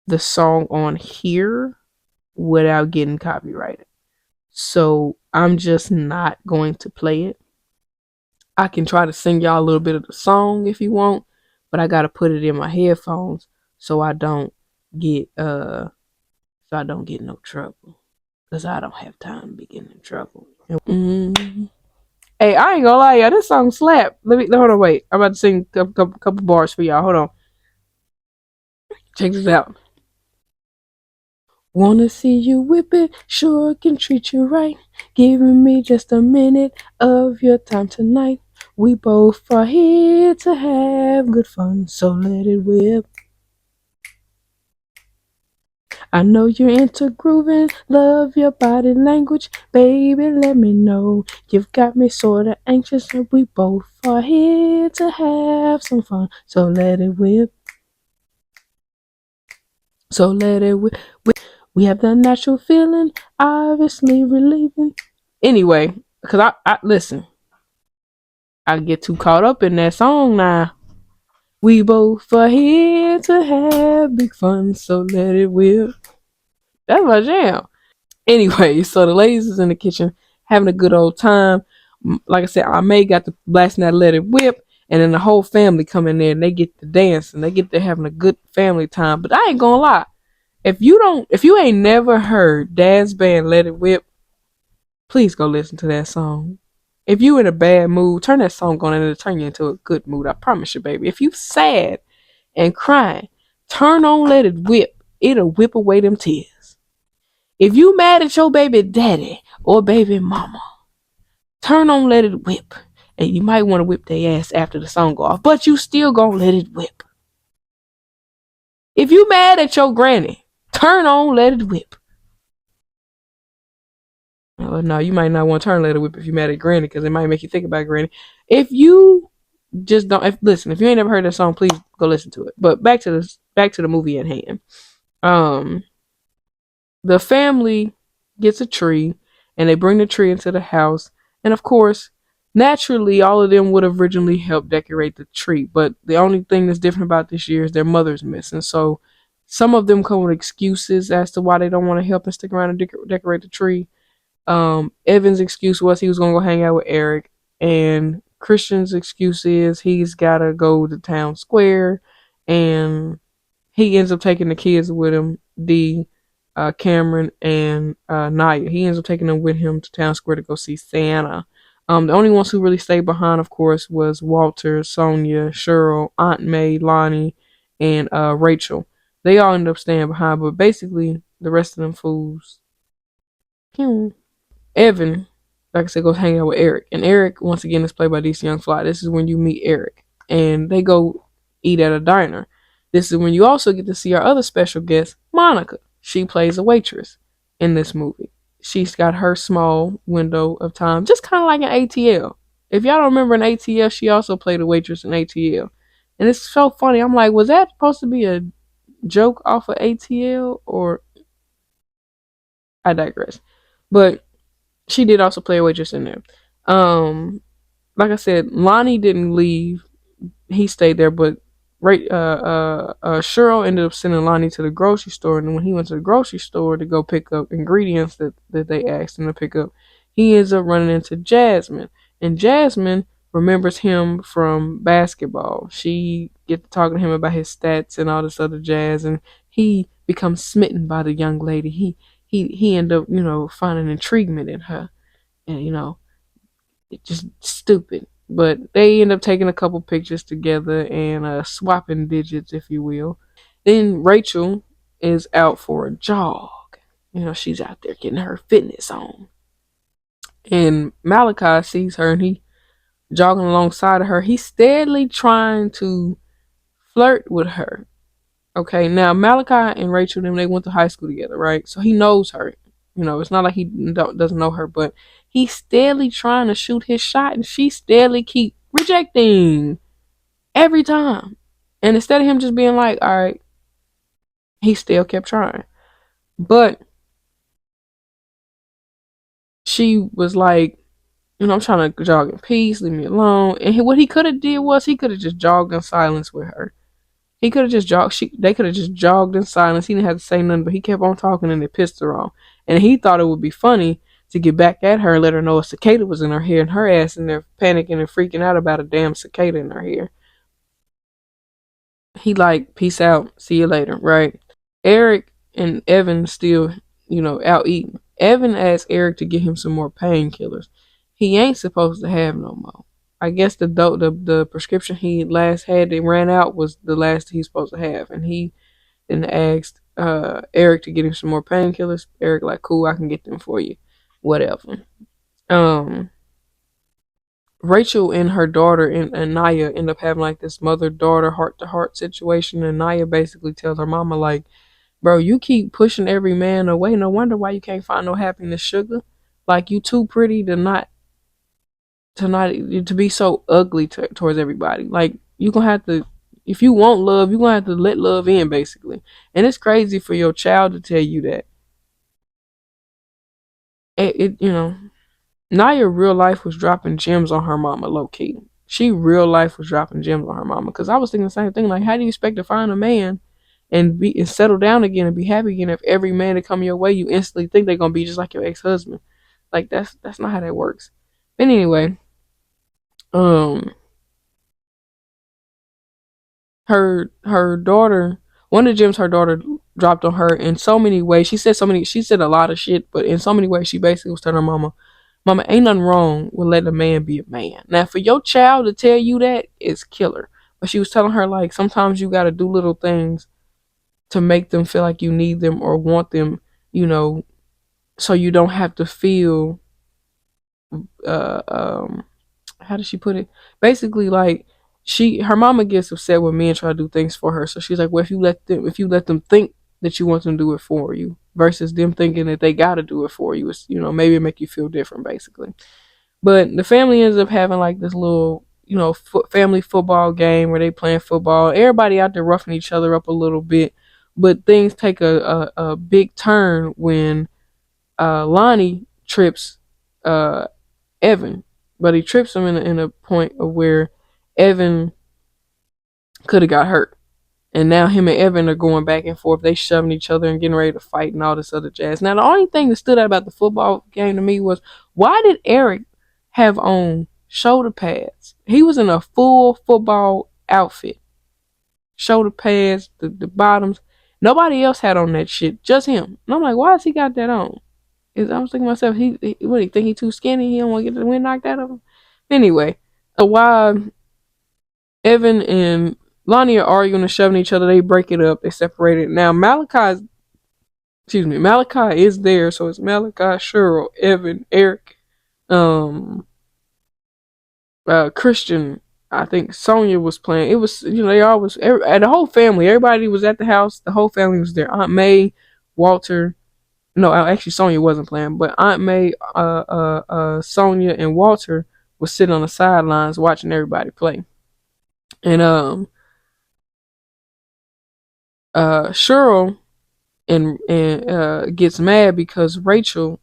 the song on here without getting copyrighted. So I'm just not going to play it. I can try to sing y'all a little bit of the song if you want, but I got to put it in my headphones so I don't get no trouble. Because I don't have time to be getting in trouble. Hey, I ain't gonna lie, y'all. This song slap. Hold on, wait. I'm about to sing a couple bars for y'all. Hold on. Check this out. Wanna see you whip it? Sure can treat you right. Giving me just a minute of your time tonight. We both are here to have good fun, so let it whip. I know you're into grooving, love your body language, baby, let me know. You've got me sorta anxious, but we both are here to have some fun, so let it whip. So let it whip. We have the natural feeling, obviously relieving. Anyway, because I listen, I get too caught up in that song now. We both are here to have big fun, so let it whip. That's my jam. Anyway, so the ladies is in the kitchen having a good old time. Like I said, I May got the blasting that Let It Whip, and then the whole family come in there and they get to dance and they get to having a good family time. But I ain't gonna lie, if you ain't never heard Dad's Band Let It Whip, please go listen to that song. If you in a bad mood, turn that song on and it'll turn you into a good mood. I promise you, baby. If you sad and crying, turn on Let It Whip. It'll whip away them tears. If you mad at your baby daddy or baby mama, turn on Let It Whip. And you might want to whip their ass after the song go off, but you still gonna let it whip. If you mad at your granny, turn on Let It Whip. Oh, no, you might not want to turn Let It Whip if you mad at granny because it might make you think about granny. If you just don't, listen, if you ain't never heard that song, please go listen to it. But back to the movie at hand. Um, the family gets a tree and they bring the tree into the house. And of course, naturally, all of them would have originally helped decorate the tree. But the only thing that's different about this year is their mother's missing. So some of them come with excuses as to why they don't want to help and stick around and decorate the tree. Evan's excuse was he was gonna go hang out with Eric, and Christian's excuse is he's gotta go to town square, and he ends up taking the kids with him, Cameron, and Naya. He ends up taking them with him to town square to go see Santa. The only ones who really stayed behind, of course, was Walter, Sonia, Cheryl, Aunt May, Lonnie, and Rachel. They all ended up staying behind, but basically the rest of them fools. Evan, like I said, goes hang out with Eric. And Eric, once again, is played by DC Young Fly. This is when you meet Eric. And they go eat at a diner. This is when you also get to see our other special guest, Monica. She plays a waitress in this movie. She's got her small window of time, just kind of like an ATL. If y'all don't remember an ATL, she also played a waitress in ATL. And it's so funny. I'm like, was that supposed to be a joke off of ATL? Or I digress. But she did also play a waitress in there. Like I said, Lonnie didn't leave; he stayed there. But Cheryl ended up sending Lonnie to the grocery store, and when he went to the grocery store to go pick up ingredients that they asked him to pick up, he ends up running into Jasmine, and Jasmine remembers him from basketball. She gets talking to him about his stats and all this other jazz, and he becomes smitten by the young lady. He ended up, finding intriguement in her. And, it's just stupid. But they end up taking a couple pictures together and swapping digits, if you will. Then Rachel is out for a jog. She's out there getting her fitness on. And Malachi sees her and he jogging alongside of her. He's steadily trying to flirt with her. Okay, now Malachi and Rachel, they went to high school together, right? So he knows her. It's not like he doesn't know her, but he's steadily trying to shoot his shot, and she steadily keep rejecting every time. And instead of him just being like, all right, he still kept trying. But she was like, I'm trying to jog in peace, leave me alone. And what he could have did was he could have just jogged in silence with her. He could have just jogged. They could have just jogged in silence. He didn't have to say nothing, but he kept on talking and it pissed her off. And he thought it would be funny to get back at her and let her know a cicada was in her hair, and her ass in there panicking and freaking out about a damn cicada in her hair. He like, peace out, see you later, right? Eric and Evan still, out eating. Evan asked Eric to get him some more painkillers. He ain't supposed to have no more. I guess the prescription he last had that ran out was the last he's supposed to have, and he then asked Eric to get him some more painkillers. Eric like, cool, I can get them for you, whatever. Rachel and her daughter and Naya end up having like this mother-daughter heart-to-heart situation, and Naya basically tells her mama like, bro, you keep pushing every man away. No wonder why you can't find no happiness, sugar. Like, you too pretty to be so ugly towards everybody. Like, you gonna have to, if you want love, you gonna have to let love in, basically. And it's crazy for your child to tell you that. Naya real life was dropping gems on her mama, low key. She real life was dropping gems on her mama. Because I was thinking the same thing. Like, how do you expect to find a man and settle down again and be happy again if every man that come your way, you instantly think they're gonna be just like your ex-husband? Like, that's not how that works. But anyway, her daughter, one of the gems her daughter dropped on her in so many ways. She said a lot of shit, but in so many ways she basically was telling her mama, ain't nothing wrong with letting a man be a man. Now for your child to tell you that is killer. But she was telling her like sometimes you gotta do little things to make them feel like you need them or want them, you know, so you don't have to feel uh um how does she put it? Basically, like her mama gets upset when men try to do things for her. So she's like, well, if you let them think that you want them to do it for you, versus them thinking that they got to do it for you, it's maybe it make you feel different, basically. But the family ends up having like this little family football game where they playing football. Everybody out there roughing each other up a little bit, but things take a big turn when Lonnie trips uh, Evan, but he trips him in a point of where Evan could have got hurt. And now him and Evan are going back and forth. They shoving each other and getting ready to fight and all this other jazz. Now the only thing that stood out about the football game to me was, why did Eric have on shoulder pads? He was in a full football outfit. Shoulder pads, the bottoms. Nobody else had on that shit. Just him. And I'm like, why has he got that on? I was thinking to myself, what do you think, he too skinny? He don't want to get the wind knocked out of him? Anyway, so while Evan and Lonnie are arguing and shoving each other, they break it up. They separate it. Now Malachi is there. So it's Malachi, Cheryl, Evan, Eric, Christian. I think Sonia was playing. It was, they always, the whole family, everybody was at the house. The whole family was there. Aunt May, Walter. No, actually Sonia wasn't playing, but Aunt May, Sonia, and Walter was sitting on the sidelines watching everybody play. And Cheryl and gets mad because Rachel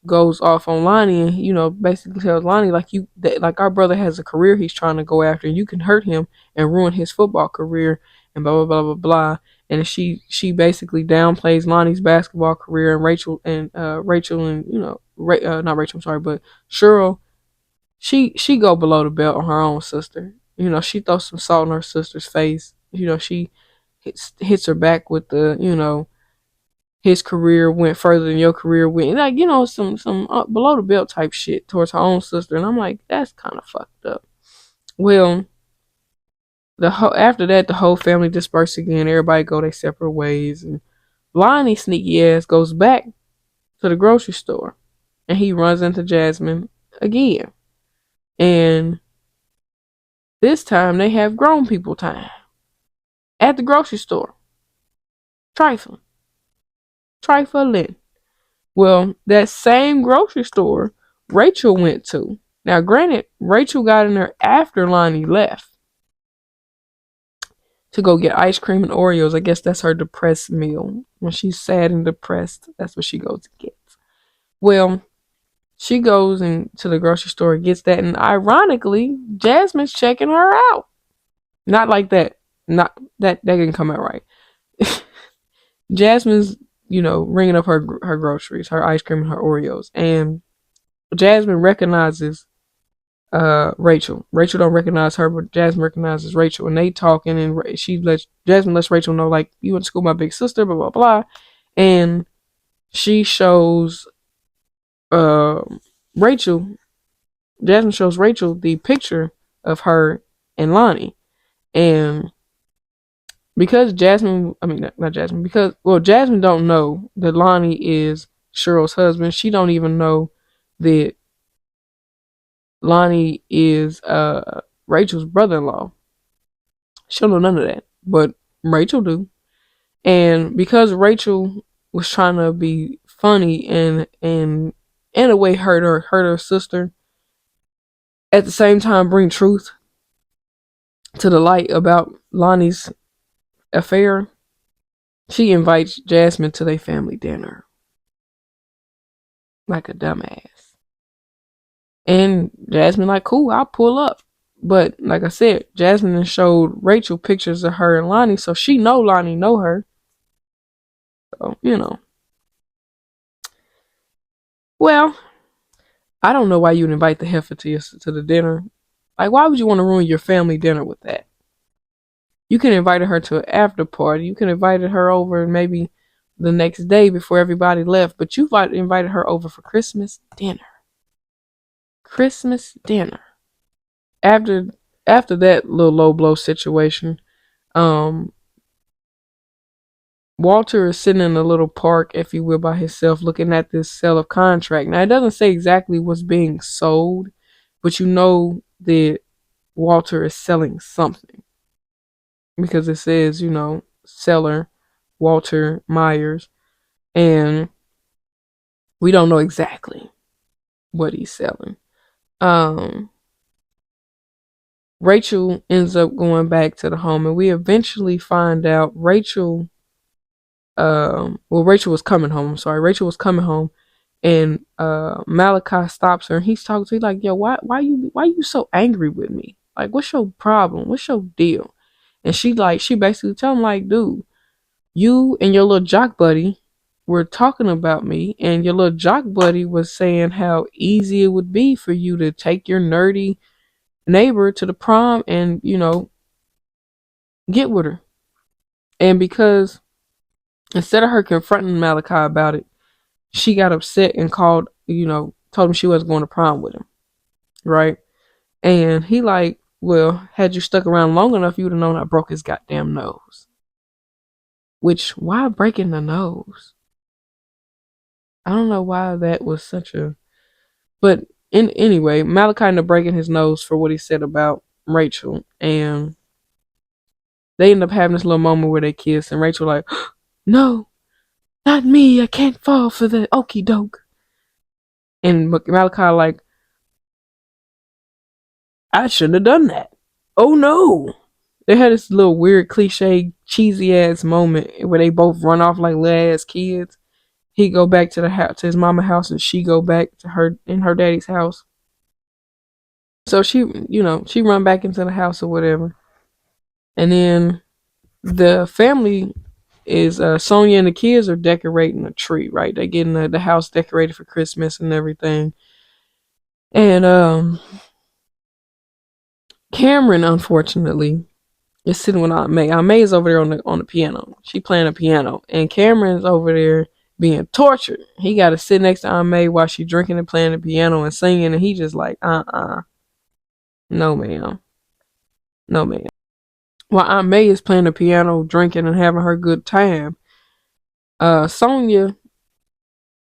goes off on Lonnie and basically tells Lonnie like our brother has a career he's trying to go after and you can hurt him and ruin his football career and blah blah blah blah blah. And she basically downplays Lonnie's basketball career, and Rachel and not Rachel, I'm sorry, but Cheryl, she go below the belt on her own sister. She throws some salt in her sister's face. She hits her back with the his career went further than your career went, like some below the belt type shit towards her own sister. And I'm like, that's kind of fucked up. Well, after that, the whole family dispersed again. Everybody go their separate ways, and Lonnie sneaky ass goes back to the grocery store, and he runs into Jasmine again. And this time they have grown people time at the grocery store, trifling. Well, that same grocery store Rachel went to. Now, granted, Rachel got in there after Lonnie left to go get ice cream and Oreos. I guess that's her depressed meal. When she's sad and depressed, that's what she goes to get. Well, she goes into the grocery store and gets that, and ironically, Jasmine's checking her out. Not like that. Not that didn't come out right. Jasmine's ringing up her groceries, her ice cream, and her Oreos, and Jasmine recognizes Rachel. Rachel don't recognize her, but Jasmine recognizes Rachel, and they talking, and Jasmine lets Rachel know, like, you went to school with my big sister, blah blah blah, and she shows Rachel. Jasmine shows Rachel the picture of her and Lonnie, and because Jasmine, I mean not Jasmine, because Jasmine don't know that Lonnie is Cheryl's husband. She don't even know that Lonnie is Rachel's brother-in-law. She don't know none of that, but Rachel do. And because Rachel was trying to be funny and in a way hurt her sister, at the same time bring truth to the light about Lonnie's affair, she invites Jasmine to their family dinner. Like a dumbass. And Jasmine like, cool, I'll pull up. But like I said, Jasmine showed Rachel pictures of her and Lonnie, so she know Lonnie know her. So, Well, I don't know why you'd invite the heifer to the dinner. Like, why would you want to ruin your family dinner with that? You can invite her to an after party. You can invite her over maybe the next day before everybody left. But you invited her over for Christmas dinner. Christmas dinner. After that little low blow situation, um, Walter is sitting in a little park, if you will, by himself, looking at this sale of contract. Now, it doesn't say exactly what's being sold, but you know that Walter is selling something because it says, seller Walter Myers, and we don't know exactly what he's selling. Rachel ends up going back to the home, and we eventually find out Rachel was coming home. I'm sorry, Rachel was coming home, and Malachi stops her, and he's talking to her like, "Yo, why you so angry with me? Like, what's your problem? What's your deal?" And she basically tell him like, "Dude, you and your little jock buddy were talking about me, and your little jock buddy was saying how easy it would be for you to take your nerdy neighbor to the prom and get with her. And because instead of her confronting Malachi about it, she got upset and told him she wasn't going to prom with him, right? And he like, well, had you stuck around long enough, you would have known I broke his goddamn nose. Which, why breaking the nose? I don't know why that was such a... But anyway, Malachi ended up breaking his nose for what he said about Rachel. And they end up having this little moment where they kiss. And Rachel like, no, not me. I can't fall for the okie doke. And Malachi like, I shouldn't have done that. Oh no. They had this little weird cliche cheesy ass moment where they both run off like little ass kids. He go back to the house, to his mama house, and she go back to her daddy's house. So she run back into the house or whatever. And then the family is Sonia and the kids are decorating a tree, right? They're getting the house decorated for Christmas and everything. And Cameron, unfortunately, is sitting with Aunt May. Aunt May is over there on the piano. She playing a piano, and Cameron's over there being tortured. He got to sit next to Aunt May while she drinking and playing the piano and singing, and he just like, no ma'am, no ma'am. While Aunt May is playing the piano, drinking and having her good time, Sonia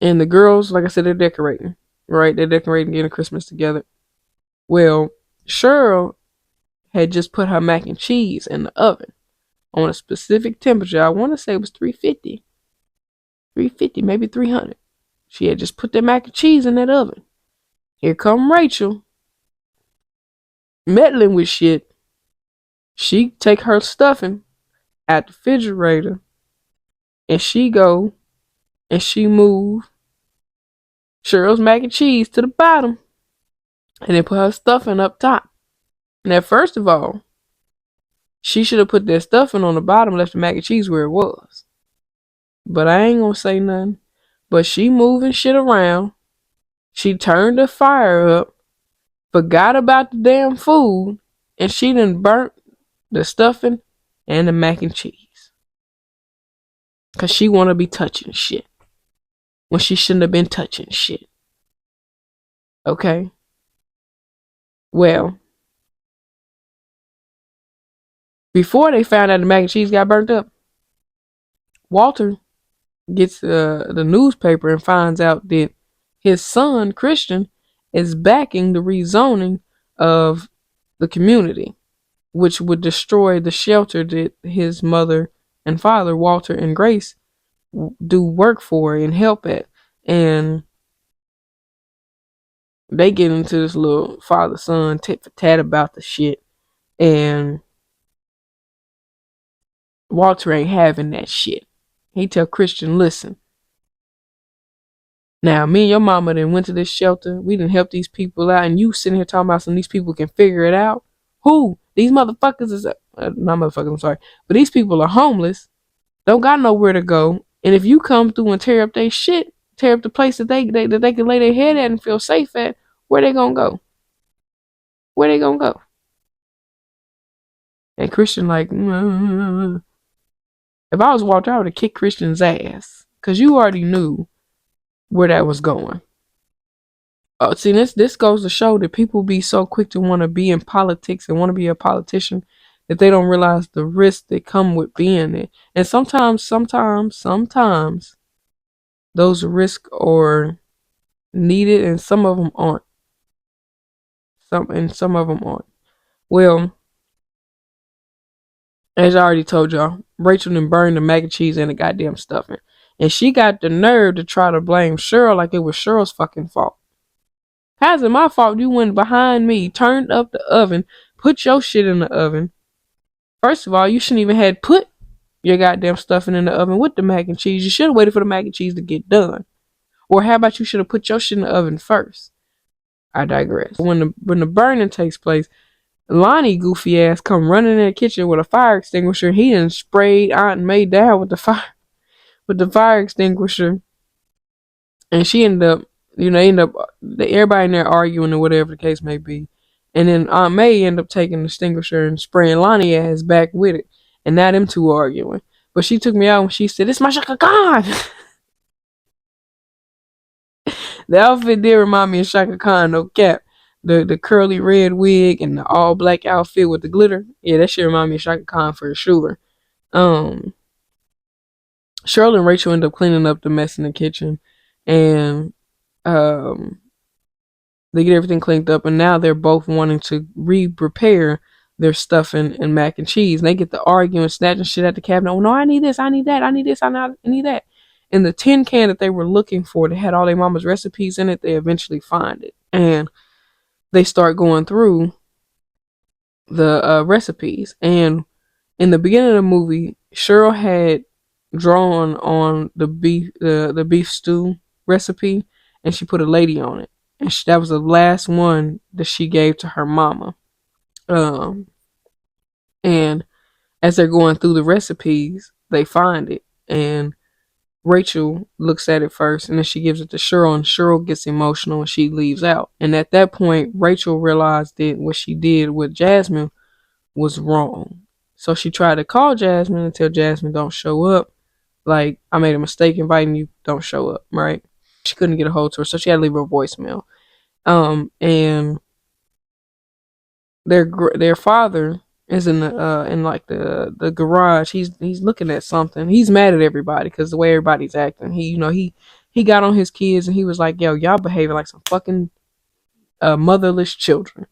and the girls, like I said, they're decorating, right? They're decorating, getting Christmas together. Well, Cheryl had just put her mac and cheese in the oven on a specific temperature. I want to say it was 350, maybe 300. She had just put that mac and cheese in that oven. Here come Rachel, meddling with shit. She take her stuffing at the refrigerator, and she go and she move Cheryl's mac and cheese to the bottom, and then put her stuffing up top. Now, first of all, she should have put that stuffing on the bottom, left the mac and cheese where it was. But I ain't gonna say nothing. But she moving shit around. She turned the fire up, forgot about the damn food, and she done burnt the stuffing and the mac and cheese. Cause she wanna be touching shit when she shouldn't have been touching shit. Okay? Well, before they found out the mac and cheese got burnt up, Walter gets the newspaper and finds out that his son, Christian, is backing the rezoning of the community, which would destroy the shelter that his mother and father, Walter and Grace, do work for and help at. And they get into this little father-son tit for tat about the shit. And Walter ain't having that shit. He tell Christian, listen, now me and your mama then went to this shelter. We didn't help these people out, and you sitting here talking about some these people can figure it out. Who? These motherfuckers is not motherfuckers, I'm sorry. But these people are homeless, don't got nowhere to go. And if you come through and tear up their shit, tear up the place that they can lay their head at and feel safe at, where they gonna go? Where they gonna go? And Christian like, if I was Walter, I would have kicked Christian's ass. Because you already knew where that was going. See, this goes to show that people be so quick to want to be in politics and want to be a politician that they don't realize the risks that come with being it. And sometimes those risks are needed, and some of them aren't. Some of them aren't. Well, as I already told y'all, Rachel done burned the mac and cheese and the goddamn stuffing, and she got the nerve to try to blame Cheryl like it was Cheryl's fucking fault. How's it my fault you went behind me, turned up the oven, put your shit in the oven? First of all, you shouldn't even had put your goddamn stuffing in the oven with the mac and cheese. You should have waited for the mac and cheese to get done. Or how about you should have put your shit in the oven first? I digress. When the burning takes place, Lonnie goofy ass come running in the kitchen with a fire extinguisher. He done sprayed Aunt May down with the fire extinguisher, and she ended up, everybody in there arguing or whatever the case may be. And then Aunt May ended up taking the extinguisher and spraying Lonnie ass back with it. And now them two arguing. But she took me out when she said, "It's my Shaka Khan." The outfit did remind me of Shaka Khan, no cap. The curly red wig and the all black outfit with the glitter. Yeah, that shit remind me of Shaka Khan for sure. Cheryl and Rachel end up cleaning up the mess in the kitchen. And they get everything cleaned up, and now they're both wanting to re-prepare their stuffing and mac and cheese. And they get to arguing, snatching shit at the cabinet. Oh no, I need this, I need that, I need this, I need that. And the tin can that they were looking for, that had all their mama's recipes in it, they eventually find it. And they start going through the recipes. And in the beginning of the movie, Cheryl had drawn on the beef stew recipe, and she put a lady on it. And that was the last one that she gave to her mama. And as they're going through the recipes, they find it, and Rachel looks at it first, and then she gives it to Cheryl, and Cheryl gets emotional, and she leaves out. And at that point, Rachel realized that what she did with Jasmine was wrong. So she tried to call Jasmine and tell Jasmine don't show up. Like, I made a mistake inviting you, don't show up, right? She couldn't get a hold to her, so she had to leave her a voicemail. And their father is in the garage. He's looking at something. He's mad at everybody because the way everybody's acting. He got on his kids and he was like, "Yo, y'all behaving like some fucking motherless children.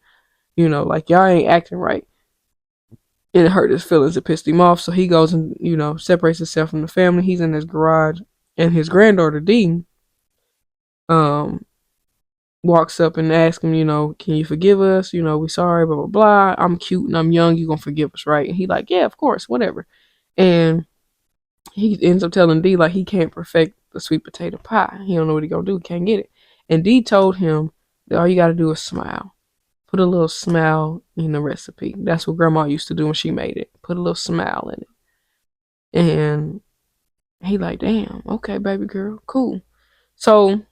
Like y'all ain't acting right." And it hurt his feelings. It pissed him off. So he goes and separates himself from the family. He's in his garage, and his granddaughter Dee um walks up and asks him, "Can you forgive us? We sorry, blah, blah, blah. I'm cute and I'm young. You gonna forgive us, right?" And he like, "Yeah, of course, whatever." And he ends up telling Dee like he can't perfect the sweet potato pie. He don't know what he gonna do. Can't get it. And Dee told him that all you gotta do is smile. Put a little smile in the recipe. That's what Grandma used to do when she made it. Put a little smile in it. And he like, "Damn, okay, baby girl, cool." So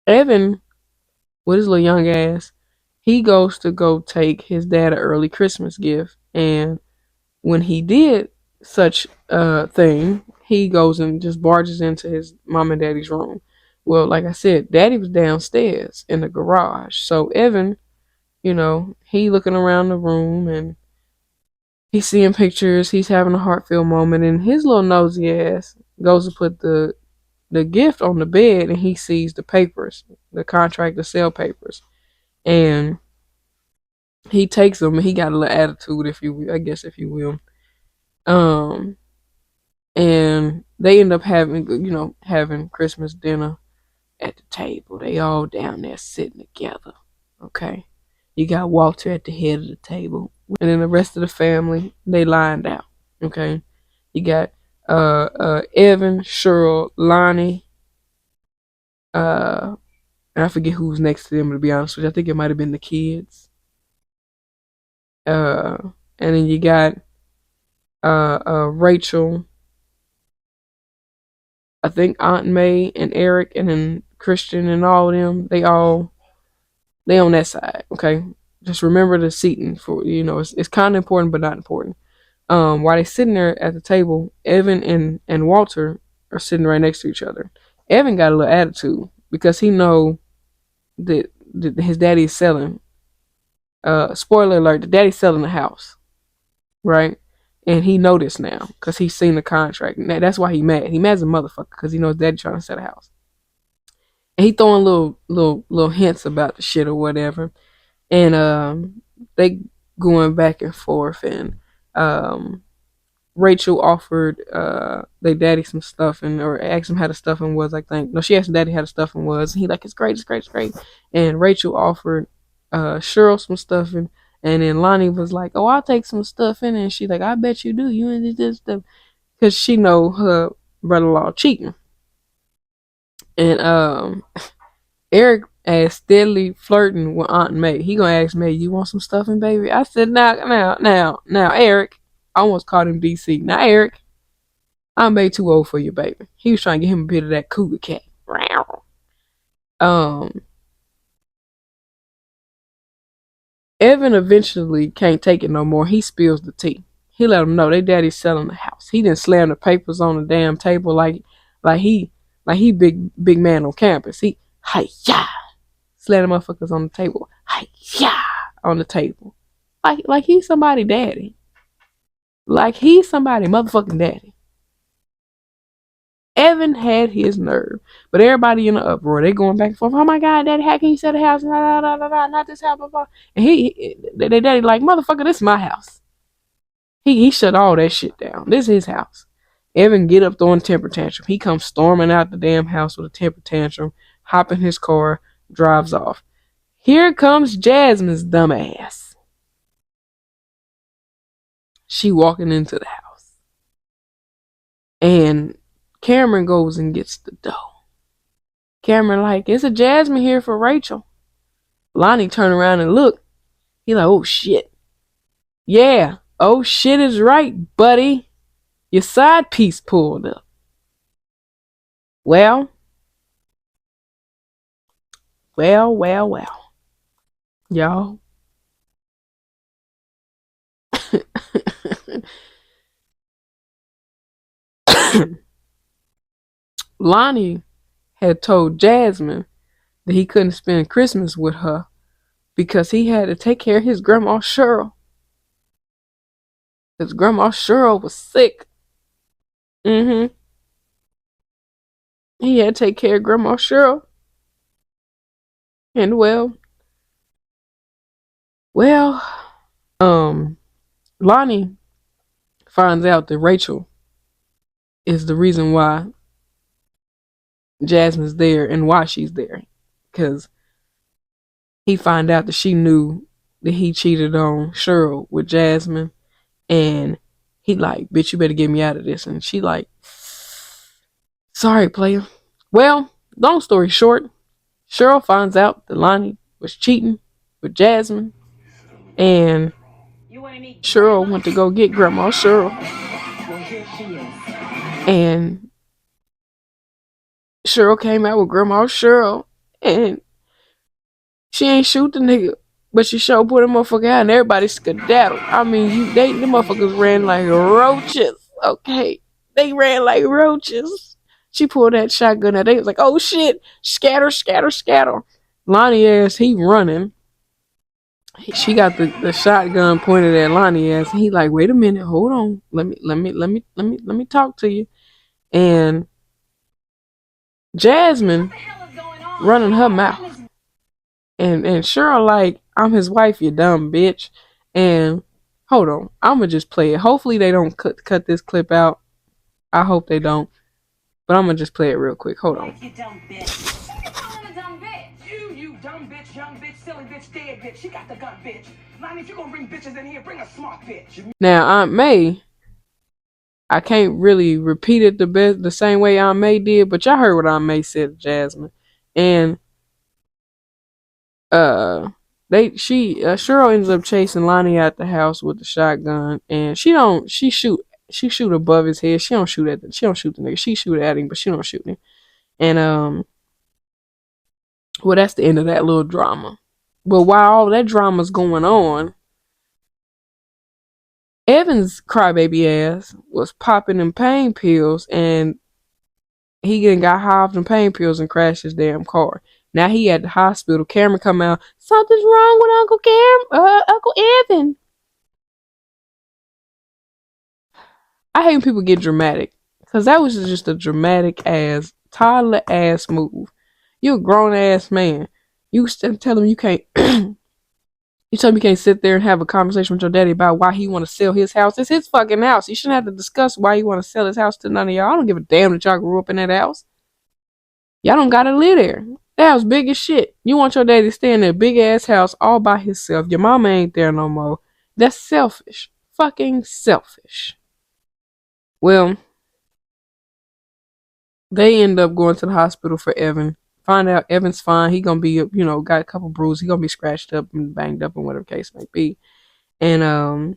Evan, with his little young ass, he goes to go take his dad an early Christmas gift. And when he did such a thing, he goes and just barges into his mom and daddy's room. Well, like I said, daddy was downstairs in the garage. So Evan, he looking around the room and he's seeing pictures. He's having a heartfelt moment. And his little nosy ass goes to put the gift on the bed, and he sees the papers, the contract to sell papers. And he takes them, and he got a little attitude, if you will. And they end up having Christmas dinner at the table. They all down there sitting together. Okay. You got Walter at the head of the table. And then the rest of the family, they lined out. Okay. You got Evan, Cheryl, Lonnie, and I forget who's next to them, to be honest with you. I think it might have been the kids. And then you got Rachel, I think Aunt May and Eric, and then Christian and all of them. They on that side, okay? just remember the seating for it's kind of important but not important. While they sitting there at the table, Evan and Walter are sitting right next to each other. Evan got a little attitude because he know that his daddy is selling. Spoiler alert: the daddy's selling the house, right? And he noticed now because he's seen the contract. Now, that's why he mad. He mad as a motherfucker because he knows daddy trying to sell a house. And he throwing little hints about the shit or whatever. And they going back and forth, and Rachel offered their daddy some stuffing, or asked him how the stuffing was. I think no, she asked daddy how the stuffing was. And he like, it's great, it's great, it's great. And Rachel offered Cheryl some stuffing, and then Lonnie was like, oh, I'll take some stuffing, and she like, I bet you do. You and this stuff because she know her brother-in-law cheating. And Eric as steadily flirting with Aunt May. He gonna ask May, you want some stuffing, baby? I said, now, Eric. I almost called him DC. Now, Eric, I'm way too old for you, baby. He was trying to get him a bit of that cougar cat. Evan eventually can't take it no more. He spills the tea. He let him know they daddy's selling the house. He didn't slam the papers on the damn table like he big man on campus. He hi-ya, slam the motherfuckers on the table. Hi-ya, on the table. Like he's somebody daddy. Like he's somebody motherfucking daddy. Evan had his nerve, but everybody in the uproar. They going back and forth. Oh my God, daddy, how can you sell the house? Nah, nah, nah, nah, not this house, blah, blah. And their daddy like, motherfucker, this is my house. He shut all that shit down. This is his house. Evan get up throwing a temper tantrum. He comes storming out the damn house with a temper tantrum, hop in his car, drives off. Here comes Jasmine's dumb ass. She walking into the house. And Cameron goes and gets the dough. Cameron like, it's a Jasmine here for Rachel. Lonnie turn around and look. He like, oh shit. Yeah, oh shit is right, buddy. Your side piece pulled up. Well. Y'all. Lonnie had told Jasmine that he couldn't spend Christmas with her because he had to take care of his grandma Cheryl. His grandma Cheryl was sick. He had to take care of grandma Cheryl. And Lonnie finds out that Rachel is the reason why Jasmine's there and why she's there. Because he find out that she knew that he cheated on Cheryl with Jasmine. And he like, bitch, you better get me out of this. And she like, sorry, player. Well, long story short, Cheryl finds out that Lonnie was cheating with Jasmine. And Cheryl went to go get Grandma Cheryl. And Cheryl came out with Grandma Cheryl. And she ain't shoot the nigga. But she sure put a motherfucker out and everybody skedaddled. I mean, the motherfuckers ran like roaches. Okay. They ran like roaches. She pulled that shotgun out. They was like, oh shit. Scatter, scatter, scatter. Lonnie ass, he running. She got the shotgun pointed at Lonnie ass. And he like, wait a minute, hold on. Let me talk to you. And Jasmine running her mouth. And Cheryl like, I'm his wife, you dumb bitch. And hold on, I'ma just play it. Hopefully they don't cut this clip out. I hope they don't. But I'ma just play it real quick. Hold on. You dumb bitch. You dumb bitch, young bitch, silly bitch, dead bitch. She got the gun, bitch. Lonnie, if you gonna bring bitches in here, bring a smart bitch. Now Aunt May, I can't really repeat it the same way Aunt May did, but y'all heard what Aunt May said to Jasmine. And Cheryl ends up chasing Lonnie out the house with the shotgun, and she shoot above his head. She don't shoot the nigga. She shoot at him, but she don't shoot him. And well, that's the end of that little drama. But while all that drama's going on, Evan's crybaby ass was popping them pain pills, and he getting got high off them pain pills and crashed his damn car. Now he at the hospital. Cameron come out. Something's wrong with Uncle Evan. I hate when people get dramatic, because that was just a dramatic ass, toddler ass move. You a grown ass man. You tell him you can't. You tell him you can't sit there and have a conversation with your daddy about why he want to sell his house. It's his fucking house. You shouldn't have to discuss why he want to sell his house to none of y'all. I don't give a damn that y'all grew up in that house. Y'all don't gotta live there. That house big as shit. You want your daddy to stay in that big ass house all by himself. Your mama ain't there no more. That's selfish. Fucking selfish. Well, they end up going to the hospital for Evan. Find out Evan's fine. He gonna be, got a couple bruises. He gonna be scratched up and banged up and whatever case may be. And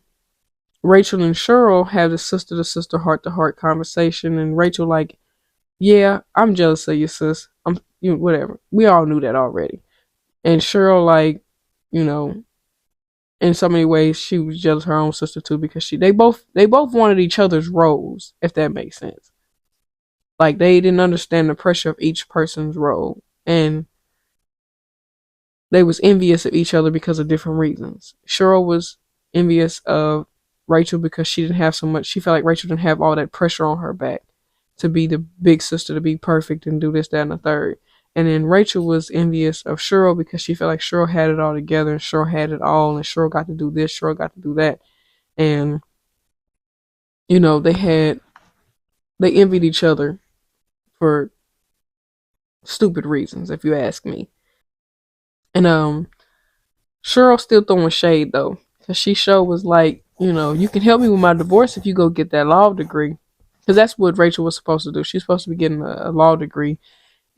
Rachel and Cheryl have the sister to sister, heart to heart conversation. And Rachel like, yeah, I'm jealous of you, sis. Whatever. We all knew that already. And Cheryl like, you know, in so many ways, she was jealous of her own sister too, because they both wanted each other's roles, if that makes sense. Like, they didn't understand the pressure of each person's role, and they was envious of each other because of different reasons. Cheryl was envious of Rachel because she didn't have so much. She felt like Rachel didn't have all that pressure on her back to be the big sister, to be perfect and do this, that, and the third. And then Rachel was envious of Cheryl because she felt like Cheryl had it all together and Cheryl had it all, and Cheryl got to do this, Cheryl got to do that. And, they envied each other for stupid reasons, if you ask me. And Cheryl still throwing shade though, because she was like, you can help me with my divorce if you go get that law degree, because that's what Rachel was supposed to do. She's supposed to be getting a law degree.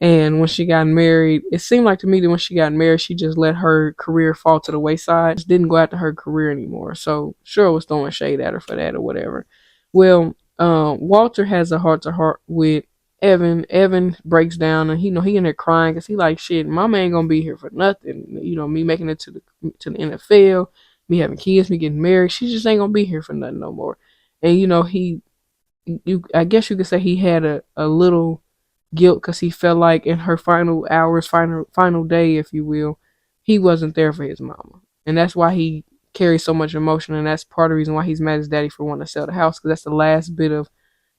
And when she got married, it seemed like to me that when she got married, she just let her career fall to the wayside. Just didn't go after her career anymore. So Cheryl was throwing shade at her for that or whatever. Well, Walter has a heart to heart with Evan. Evan breaks down and he in there crying because he like, shit, mama ain't gonna be here for nothing. Me making it to the NFL, me having kids, me getting married. She just ain't gonna be here for nothing no more. And I guess you could say he had a little guilt because he felt like in her final hours, final day, if you will, he wasn't there for his mama, and that's why he carries so much emotion, and that's part of the reason why he's mad at his daddy for wanting to sell the house, because that's the last bit of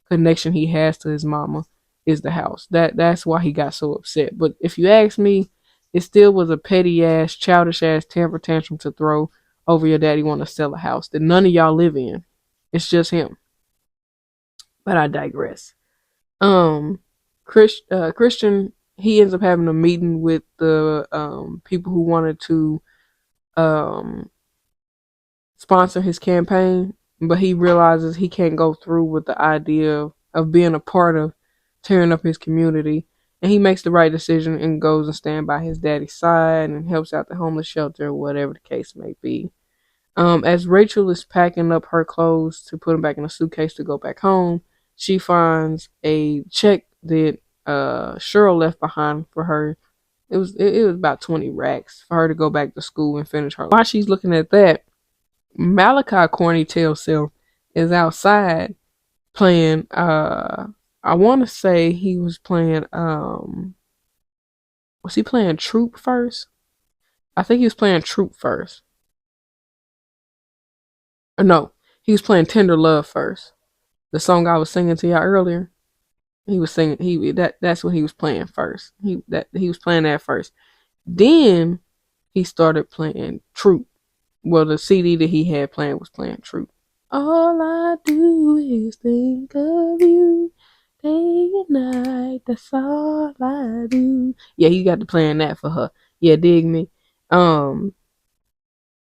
connection he has to his mama is the house. That's why he got so upset. But if you ask me, it still was a petty ass, childish ass temper tantrum to throw over your daddy want to sell a house that none of y'all live in. It's just him. But I digress. Christian, he ends up having a meeting with the people who wanted to um, sponsor his campaign, but he realizes he can't go through with the idea of being a part of tearing up his community, and he makes the right decision and goes and stand by his daddy's side and helps out the homeless shelter or whatever the case may be. As Rachel is packing up her clothes to put them back in a suitcase to go back home, she finds a check that Cheryl left behind for her. It was about 20 racks for her to go back to school and finish her. While she's looking at that, Malachi corny tail self is outside playing. I want to say he was playing. Was he playing Troop first? I think he was playing Troop first. Or no, he was playing Tender Love first. The song I was singing to y'all earlier. He was singing. That's what he was playing first. He was playing that first. Then he started playing Troop. Well, the CD that he had playing was playing Troop. All I do is think of you day and night. That's all I do. Yeah, he got to playing that for her. Yeah, dig me. And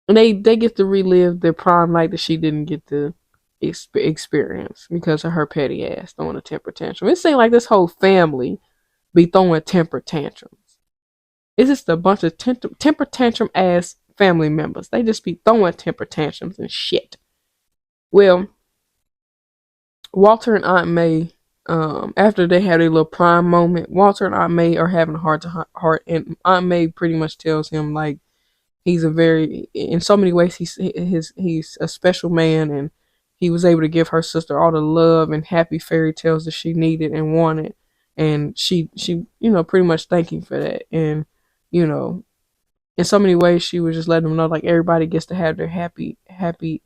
they get to relive their prom night that she didn't get to experience because of her petty ass throwing a temper tantrum. It seems like this whole family be throwing temper tantrums. It's just a bunch of temper tantrum ass family members. They just be throwing temper tantrums and shit. Well, Walter and Aunt May, after they had a little prime moment, Walter and Aunt May are having a heart to heart, and Aunt May pretty much tells him like, he's a very, in so many ways, he's a special man, and he was able to give her sister all the love and happy fairy tales that she needed and wanted, and she pretty much thanked him for that, and you know in so many ways she was just letting them know like everybody gets to have their happy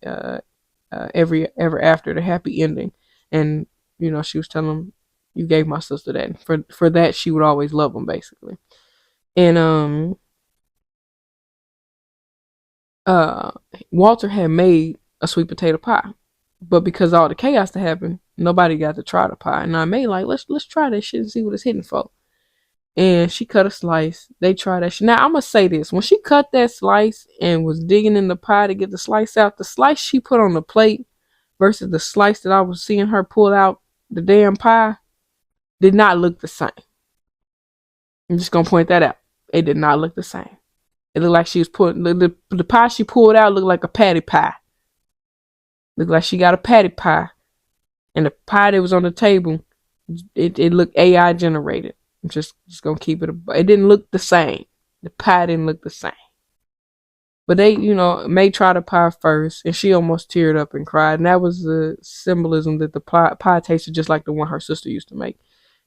ever after, the happy ending, and she was telling him, you gave my sister that, and for that she would always love him basically. And uh Walter had made a sweet potato pie, but because of all the chaos that happened, nobody got to try the pie. And I made like, let's try that shit and see what it's hitting for. And she cut a slice. They tried that shit. Now I'm gonna say this: when she cut that slice and was digging in the pie to get the slice out, the slice she put on the plate versus the slice that I was seeing her pull out the damn pie did not look the same. I'm just gonna point that out. It did not look the same. It looked like she was putting the pie she pulled out looked like a patty pie. Looked like she got a patty pie, and the pie that was on the table, it looked AI generated. I'm just gonna keep it. It didn't look the same. The pie didn't look the same. But they, May tried the pie first, and she almost teared up and cried. And that was the symbolism that the pie tasted just like the one her sister used to make.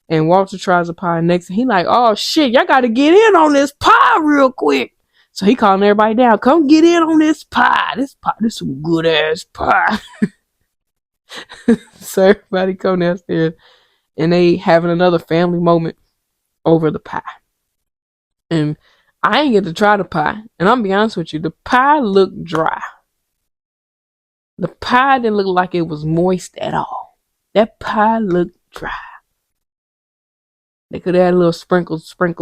And Walter tries a pie next, and he like, oh shit, y'all got to get in on this pie real quick. So he calling everybody down, come get in on this pie. This some good ass pie. So everybody come downstairs, and they having another family moment over the pie. And I ain't get to try the pie. And I'm gonna be honest with you, the pie looked dry. The pie didn't look like it was moist at all. That pie looked dry. They could add a little sprinkle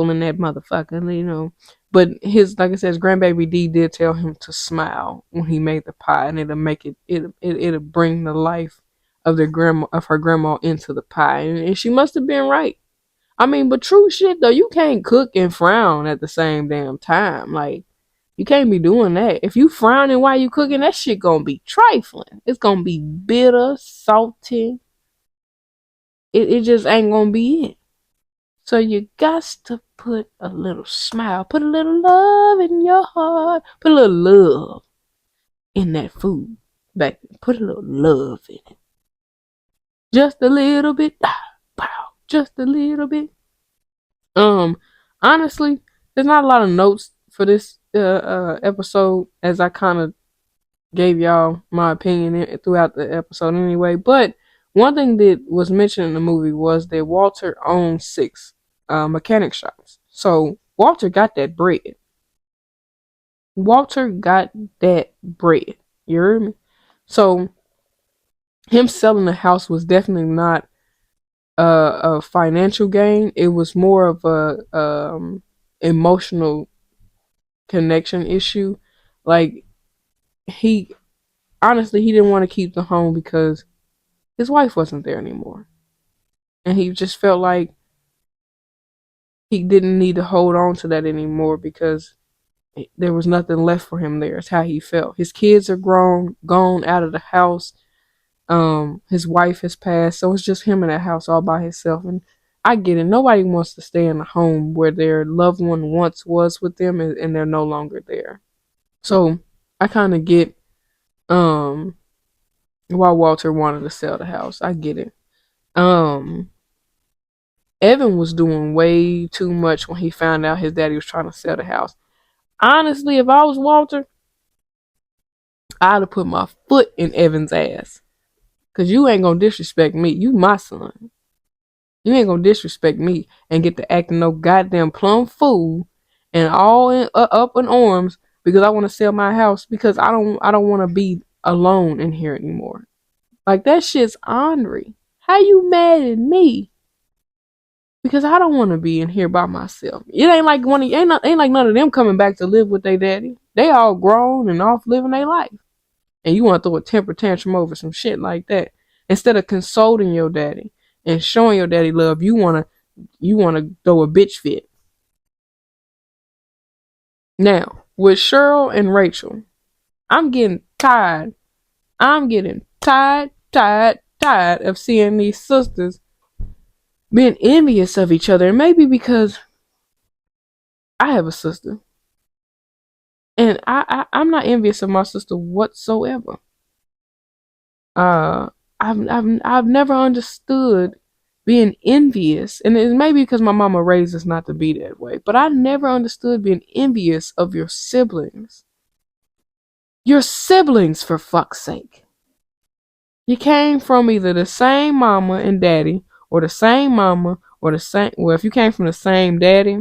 in that motherfucker, But like I said, his grandbaby D did tell him to smile when he made the pie, and it'll bring the life of her grandma into the pie, and she must have been right. I mean, but true shit though, you can't cook and frown at the same damn time. Like, you can't be doing that. If you frowning while you cooking, that shit gonna be trifling. It's gonna be bitter, salty. It just ain't gonna be it. So you got to put a little smile, put a little love in your heart, put a little love in that food. Back, put a little love in it. Just a little bit. Just a little bit. Honestly, there's not a lot of notes for this episode, as I kind of gave y'all my opinion throughout the episode anyway. But one thing that was mentioned in the movie was that Walter owned 6 mechanic shops. So Walter got that bread. Walter got that bread. You heard me? So him selling the house was definitely not a financial gain. It was more of a emotional connection issue. Like, he didn't want to keep the home because his wife wasn't there anymore, and he just felt like he didn't need to hold on to that anymore because there was nothing left for him there. It's how he felt. His kids are grown, gone out of the house. His wife has passed, so it's just him in that house all by himself. And I get it. Nobody wants to stay in a home where their loved one once was with them and they're no longer there. So I kind of get why Walter wanted to sell the house. I get it. Evan was doing way too much when he found out his daddy was trying to sell the house. Honestly, if I was Walter, I'd have put my foot in Evan's ass. Cause you ain't gonna disrespect me. You my son. You ain't gonna disrespect me and get to acting no goddamn plum fool and up in arms because I want to sell my house because I don't want to be alone in here anymore. Like, that shit's ornery. How you mad at me? Because I don't want to be in here by myself. It ain't like ain't like none of them coming back to live with their daddy. They all grown and off living their life. And you want to throw a temper tantrum over some shit like that. Instead of consoling your daddy and showing your daddy love, you wanna throw a bitch fit. Now, with Cheryl and Rachel, I'm getting tired. I'm getting tired of seeing these sisters being envious of each other. And maybe because I have a sister. And I'm not envious of my sister whatsoever. Uh, I've never understood being envious, and it may be because my mama raised us not to be that way. But I never understood being envious of your siblings. Your siblings, for fuck's sake. You came from either the same mama and daddy, or the same mama, or the same. Well, if you came from the same daddy,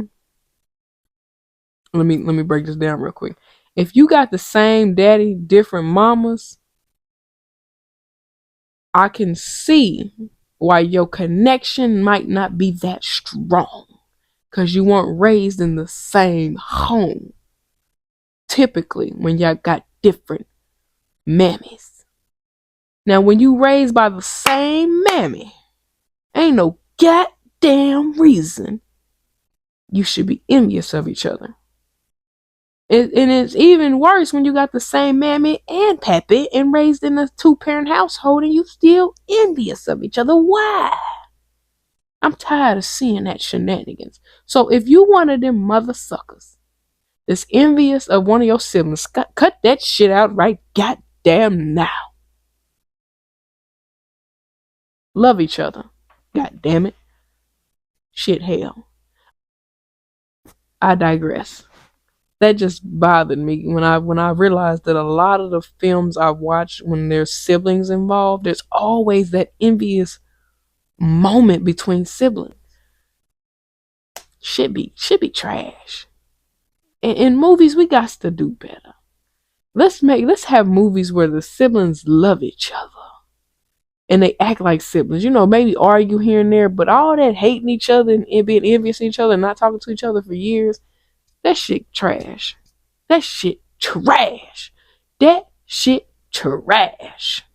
let me break this down real quick. If you got the same daddy, different mamas, I can see why your connection might not be that strong. Because you weren't raised in the same home. Typically, when y'all got different mammies. Now, when you raised by the same mammy, ain't no goddamn reason you should be envious of each other. And it's even worse when you got the same mammy and pappy and raised in a 2-parent household and you still envious of each other. Why? I'm tired of seeing that shenanigans. So if you one of them mother suckers that's envious of one of your siblings, cut that shit out right goddamn now. Love each other. God damn it. Shit hell. I digress. That just bothered me when I realized that a lot of the films I watch when there's siblings involved, there's always that envious moment between siblings. Should be trash. In movies, we got to do better. Let's have movies where the siblings love each other and they act like siblings. You know, maybe argue here and there, but all that hating each other and being envious of each other and not talking to each other for years, that shit trash. That shit trash. That shit trash.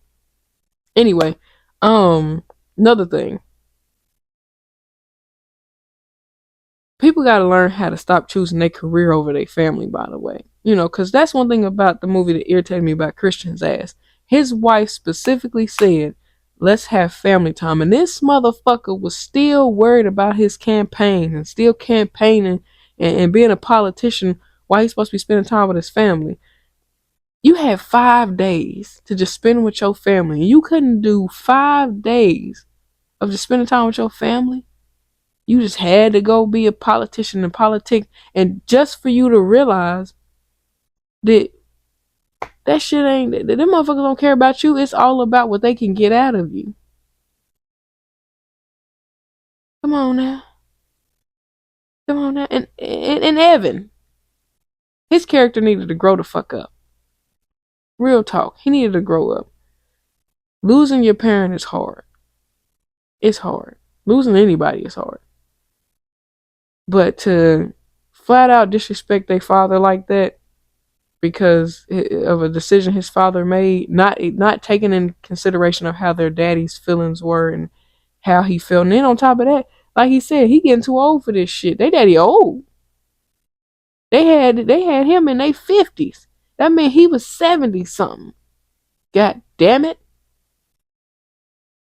Anyway, another thing. People got to learn how to stop choosing their career over their family, by the way. You know, because that's one thing about the movie that irritated me about Christian's ass. His wife specifically said, let's have family time. And this motherfucker was still worried about his campaign and still campaigning and being a politician while he's supposed to be spending time with his family. You had 5 days to just spend with your family. And you couldn't do 5 days of just spending time with your family. You just had to go be a politician and politic. And just for you to realize that shit ain't, that them motherfuckers don't care about you. It's all about what they can get out of you. Come on now. Come on now. And Evan, his character needed to grow the fuck up. Real talk. He needed to grow up. Losing your parent is hard. It's hard. Losing anybody is hard. But to flat out disrespect their father like that because of a decision his father made, not taking in consideration of how their daddy's feelings were and how he felt. And then on top of that, like he said, he getting too old for this shit. They daddy old. They had him in their 50s. That meant he was 70 something. God damn it.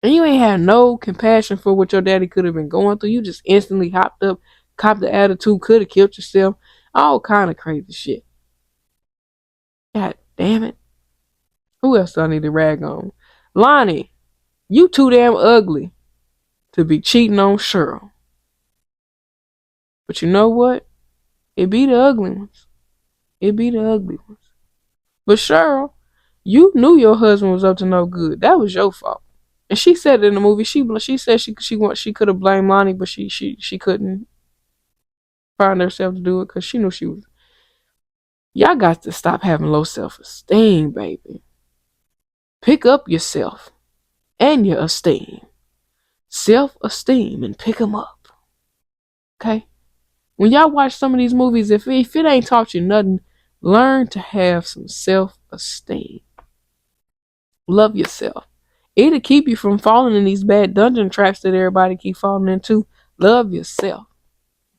And you ain't had no compassion for what your daddy could have been going through. You just instantly hopped up, copped the attitude, could have killed yourself. All kind of crazy shit. God damn it. Who else do I need to rag on? Lonnie, you too damn ugly to be cheating on Cheryl. But you know what? It be the ugly ones. It be the ugly ones. But Cheryl, you knew your husband was up to no good. That was your fault. And she said it in the movie. She said she could have blamed Lonnie, but she couldn't find herself to do it because she knew she was. Y'all got to stop having low self-esteem, baby. Pick up yourself and your esteem. Self-esteem and pick them up. Okay? When y'all watch some of these movies, if it ain't taught you nothing, learn to have some self-esteem. Love yourself. It'll keep you from falling in these bad dungeon traps that everybody keep falling into. Love yourself.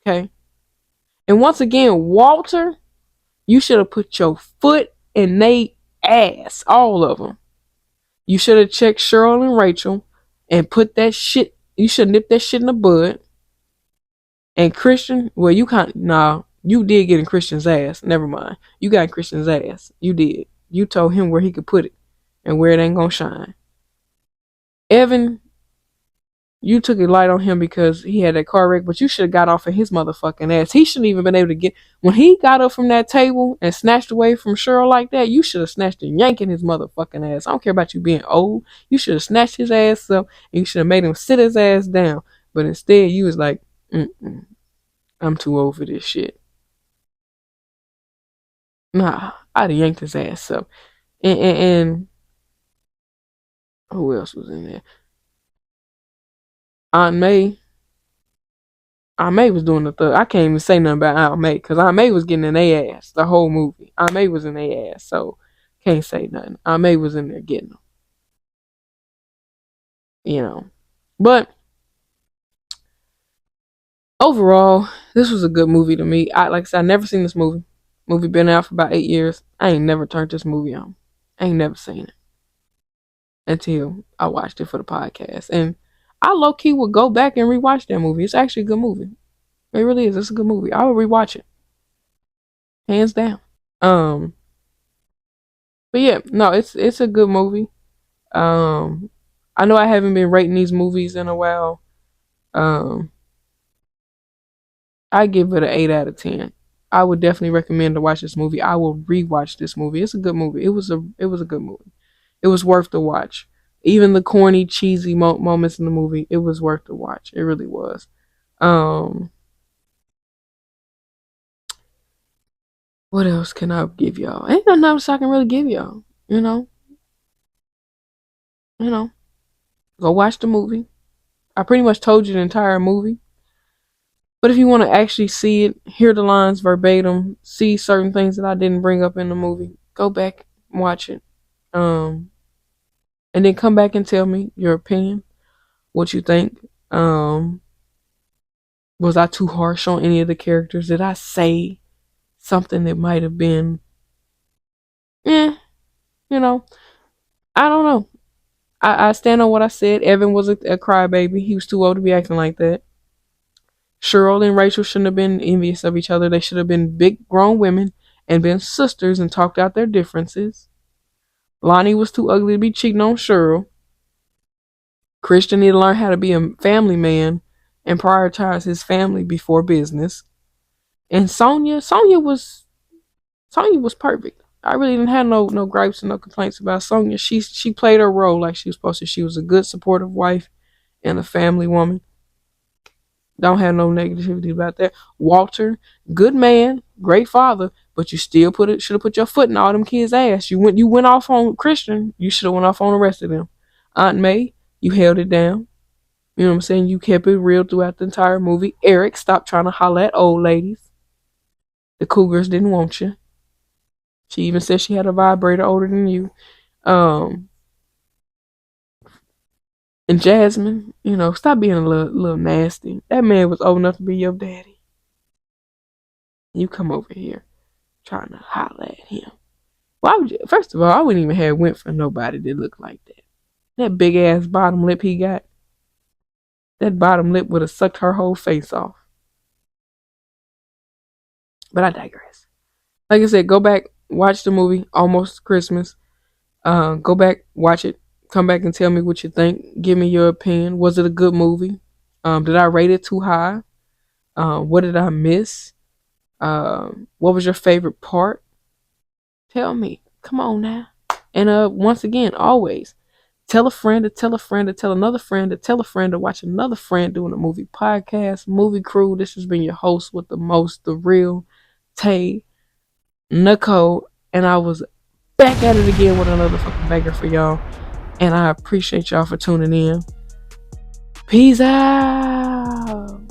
Okay? And once again, Walter, you should have put your foot in they ass. All of them. You should have checked Cheryl and Rachel and put that shit, you should nip that shit in the bud. And Christian, well, you can't, nah, You did get in Christian's ass. Never mind. You got in Christian's ass. You did. You told him where he could put it and where it ain't gonna shine. Evan, you took it light on him because he had that car wreck, but you should have got off of his motherfucking ass. He shouldn't even been able to get, when he got up from that table and snatched away from Cheryl like that, you should have snatched and yanking his motherfucking ass. I don't care about you being old. You should have snatched his ass up and you should have made him sit his ass down. But instead, you was like, I'm too old for this shit. Nah, I'd have yanked his ass up. And who else was in there? Aunt May. Aunt May was doing the thug. I can't even say nothing about Aunt May because Aunt May was getting in their ass the whole movie. Aunt May was in their ass, so can't say nothing. Aunt May was in there getting them, you know. But overall, this was a good movie to me. Like I said, I never seen this movie. Movie been out for about 8 years. I ain't never turned this movie on. I ain't never seen it until I watched it for the podcast. And I low key would go back and rewatch that movie. It's actually a good movie. It really is. It's a good movie. I would rewatch it. Hands down. But yeah, no, it's a good movie. I know I haven't been rating these movies in a while. I give it an 8 out of 10. I would definitely recommend to watch this movie. I will rewatch this movie. It's a good movie. It was a good movie. It was worth the watch. Even the corny, cheesy moments in the movie, it was worth the watch. It really was. What else can I give y'all? Ain't nothing else I can really give y'all. You know. Go watch the movie. I pretty much told you the entire movie. But if you want to actually see it, hear the lines verbatim, see certain things that I didn't bring up in the movie, go back and watch it. And then come back and tell me your opinion, what you think. Was I too harsh on any of the characters? Did I say something that might have been, I don't know. I stand on what I said. Evan was a crybaby. He was too old to be acting like that. Cheryl and Rachel shouldn't have been envious of each other. They should have been big grown women and been sisters and talked out their differences. Lonnie was too ugly to be cheating on Cheryl. Christian needed to learn how to be a family man and prioritize his family before business. And Sonia was perfect. I really didn't have no gripes and no complaints about Sonia. She played her role like she was supposed to. She was a good supportive wife and a family woman. Don't have no negativity about that. Walter, good man, great father, but you still should have put your foot in all them kids' ass. You went off on Christian. You should have went off on the rest of them. Aunt May, you held it down. You know what I'm saying? You kept it real throughout the entire movie. Eric, stop trying to holler at old ladies. The Cougars didn't want you. She even said she had a vibrator older than you. And Jasmine, stop being a little nasty. That man was old enough to be your daddy. You come over here trying to holler at him. Well, first of all, I wouldn't even have went for nobody that looked like that. That big ass bottom lip he got. That bottom lip would have sucked her whole face off. But I digress. Like I said, go back, watch the movie, Almost Christmas. Go back, watch it. Come back and tell me what you think. Give me your opinion. Was it a good movie? Did I rate it too high? What did I miss? What was your favorite part? Tell me. Come on now. And once again, always tell a friend to tell a friend to tell another friend to tell a friend to watch another friend doing a movie podcast, movie crew. This has been your host with the most, the real Nicole, and I was back at it again with another fucking banger for y'all. And I appreciate y'all for tuning in. Peace out.